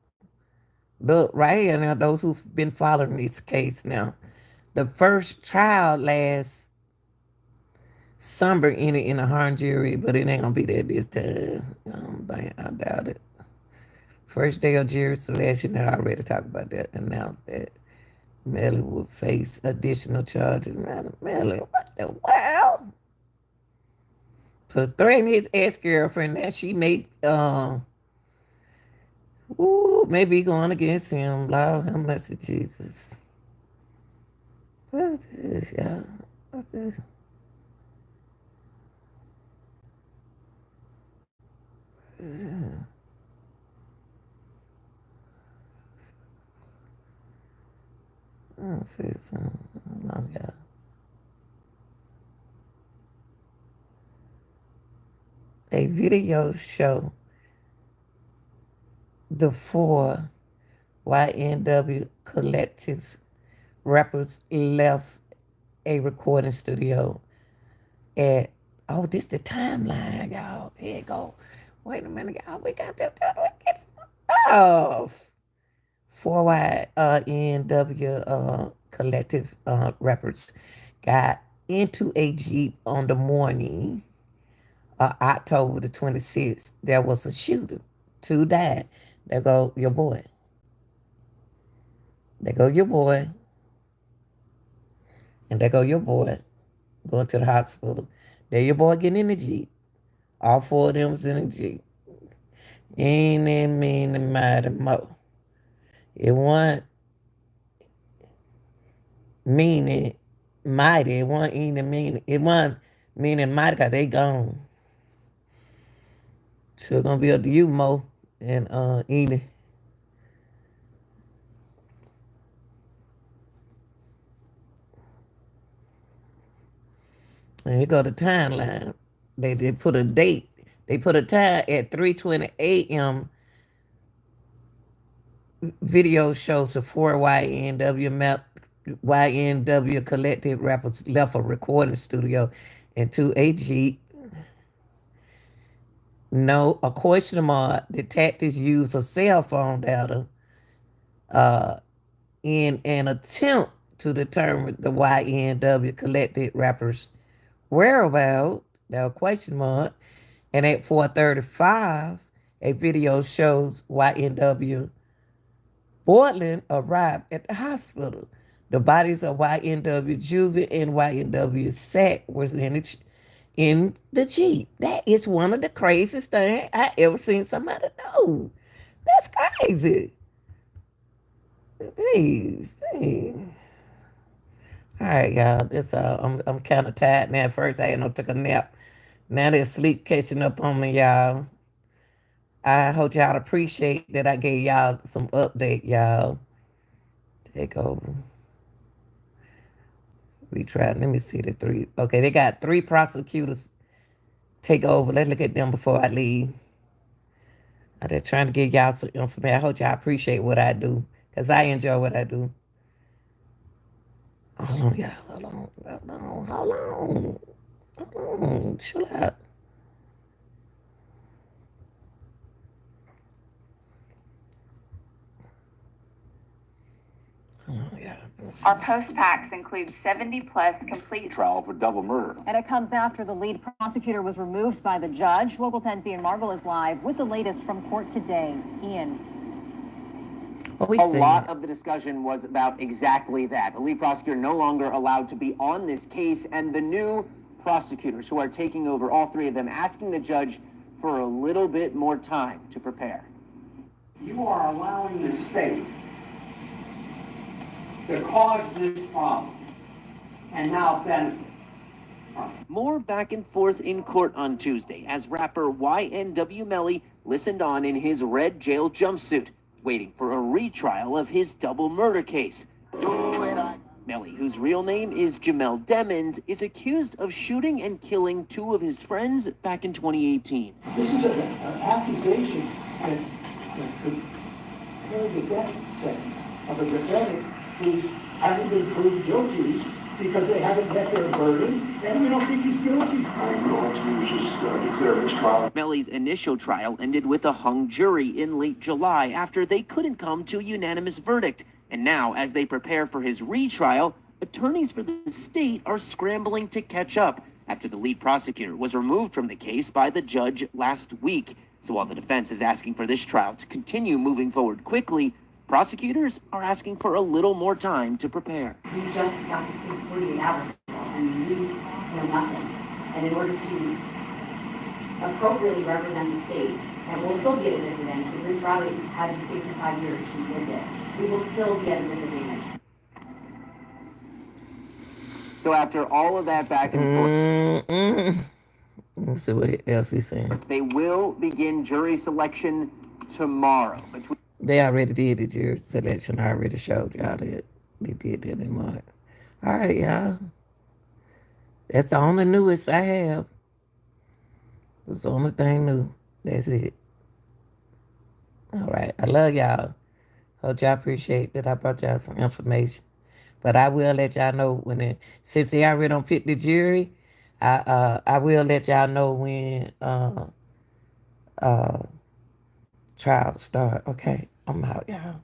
Look, right here now, those who've been following this case now. The first trial last summer ended in a hung jury, but it ain't gonna be that this time. I doubt it. First day of jury selection, I already talked about that, announced that Melly would face additional charges. Melly, what the world? For threatening his ex-girlfriend, that she made, maybe going against him. Lord have mercy, Jesus. What's this, y'all? What's this? I'll see something. Hold on, y'all. A video show the 4 YNW collective rappers left a recording studio at Oh, this the timeline, y'all. Here it go. Wait a minute, y'all. We got to get stuff. 4Y NW collective rappers got into a Jeep on the morning October the 26th. There was a shooting. 2 died. There go your boy. There go your boy. And there go your boy going to the hospital. There your boy getting in the Jeep. All 4 of them was in the Jeep. Ain't that mean the mighty mo. It wasn't meaning mighty. It wasn't even meaning. It wasn't meaning mighty because they gone. So it's gonna be up to you, Mo and Edie. And here go the timeline. They put a date. They put a time at 3:20 a.m. Video shows the 4 YNW collective rappers left a recording studio into a Jeep. No, a question mark. Detectives used a cell phone data in an attempt to determine the YNW collective rappers' whereabouts. Now, question mark. And at 4:35, a video shows YNW Portland arrived at the hospital. The bodies of YNW Juvie and YNW Sack was in the Jeep. That is one of the craziest things I ever seen somebody do. That's crazy. Jeez. Dang. All right, y'all. I'm kind of tired now. At first, I took a nap. Now there's sleep catching up on me, y'all. I hope y'all appreciate that I gave y'all some update, y'all. Take over. We tried. Let me see the 3. Okay, they got 3 prosecutors take over. Let's look at them before I leave. I'm just trying to give y'all some information. I hope y'all appreciate what I do, because I enjoy what I do. Hold on, y'all. Hold on. Chill out. Our post packs include 70 plus complete Trial for double murder. And it comes after the lead prosecutor was removed by the judge. Local 10's Ian Marble is live with the latest from court today. Ian. A lot of the discussion was about exactly that. The lead prosecutor no longer allowed to be on this case, and the new prosecutors who are taking over, all 3 of them, asking the judge for a little bit more time to prepare. You are allowing the state to cause this problem and now benefit from it. More back and forth in court on Tuesday as rapper YNW Melly listened on in his red jail jumpsuit, waiting for a retrial of his double murder case. Melly, whose real name is Jamel Demons, is accused of shooting and killing 2 of his friends back in 2018. This is an accusation that could carry the death sentence of a defendant who hasn't been proved guilty because they haven't met their burden, and we don't think he's guilty. I'm going to just declare his trial. Melly's initial trial ended with a hung jury in late July after they couldn't come to a unanimous verdict. And now, as they prepare for his retrial, attorneys for the state are scrambling to catch up after the lead prosecutor was removed from the case by the judge last week. So while the defense is asking for this trial to continue moving forward quickly, prosecutors are asking for a little more time to prepare. We just got this case 48 hours ago, and we know nothing. And in order to appropriately represent the state, and we'll still be at a disadvantage, because Ms. Riley had this case for 5 years, she lived it. We will still be at a disadvantage. So after all of that back and forth, Let's see what else he's saying. they will begin jury selection tomorrow. They already did the jury selection. I already showed y'all that. They did that in March. All right, y'all. That's the only newest I have. It's the only thing new. That's it. All right. I love y'all. Hope y'all appreciate that I brought y'all some information. But I will let y'all know since they already don't pick the jury, I will let y'all know when trial start. Okay, I'm out, y'all.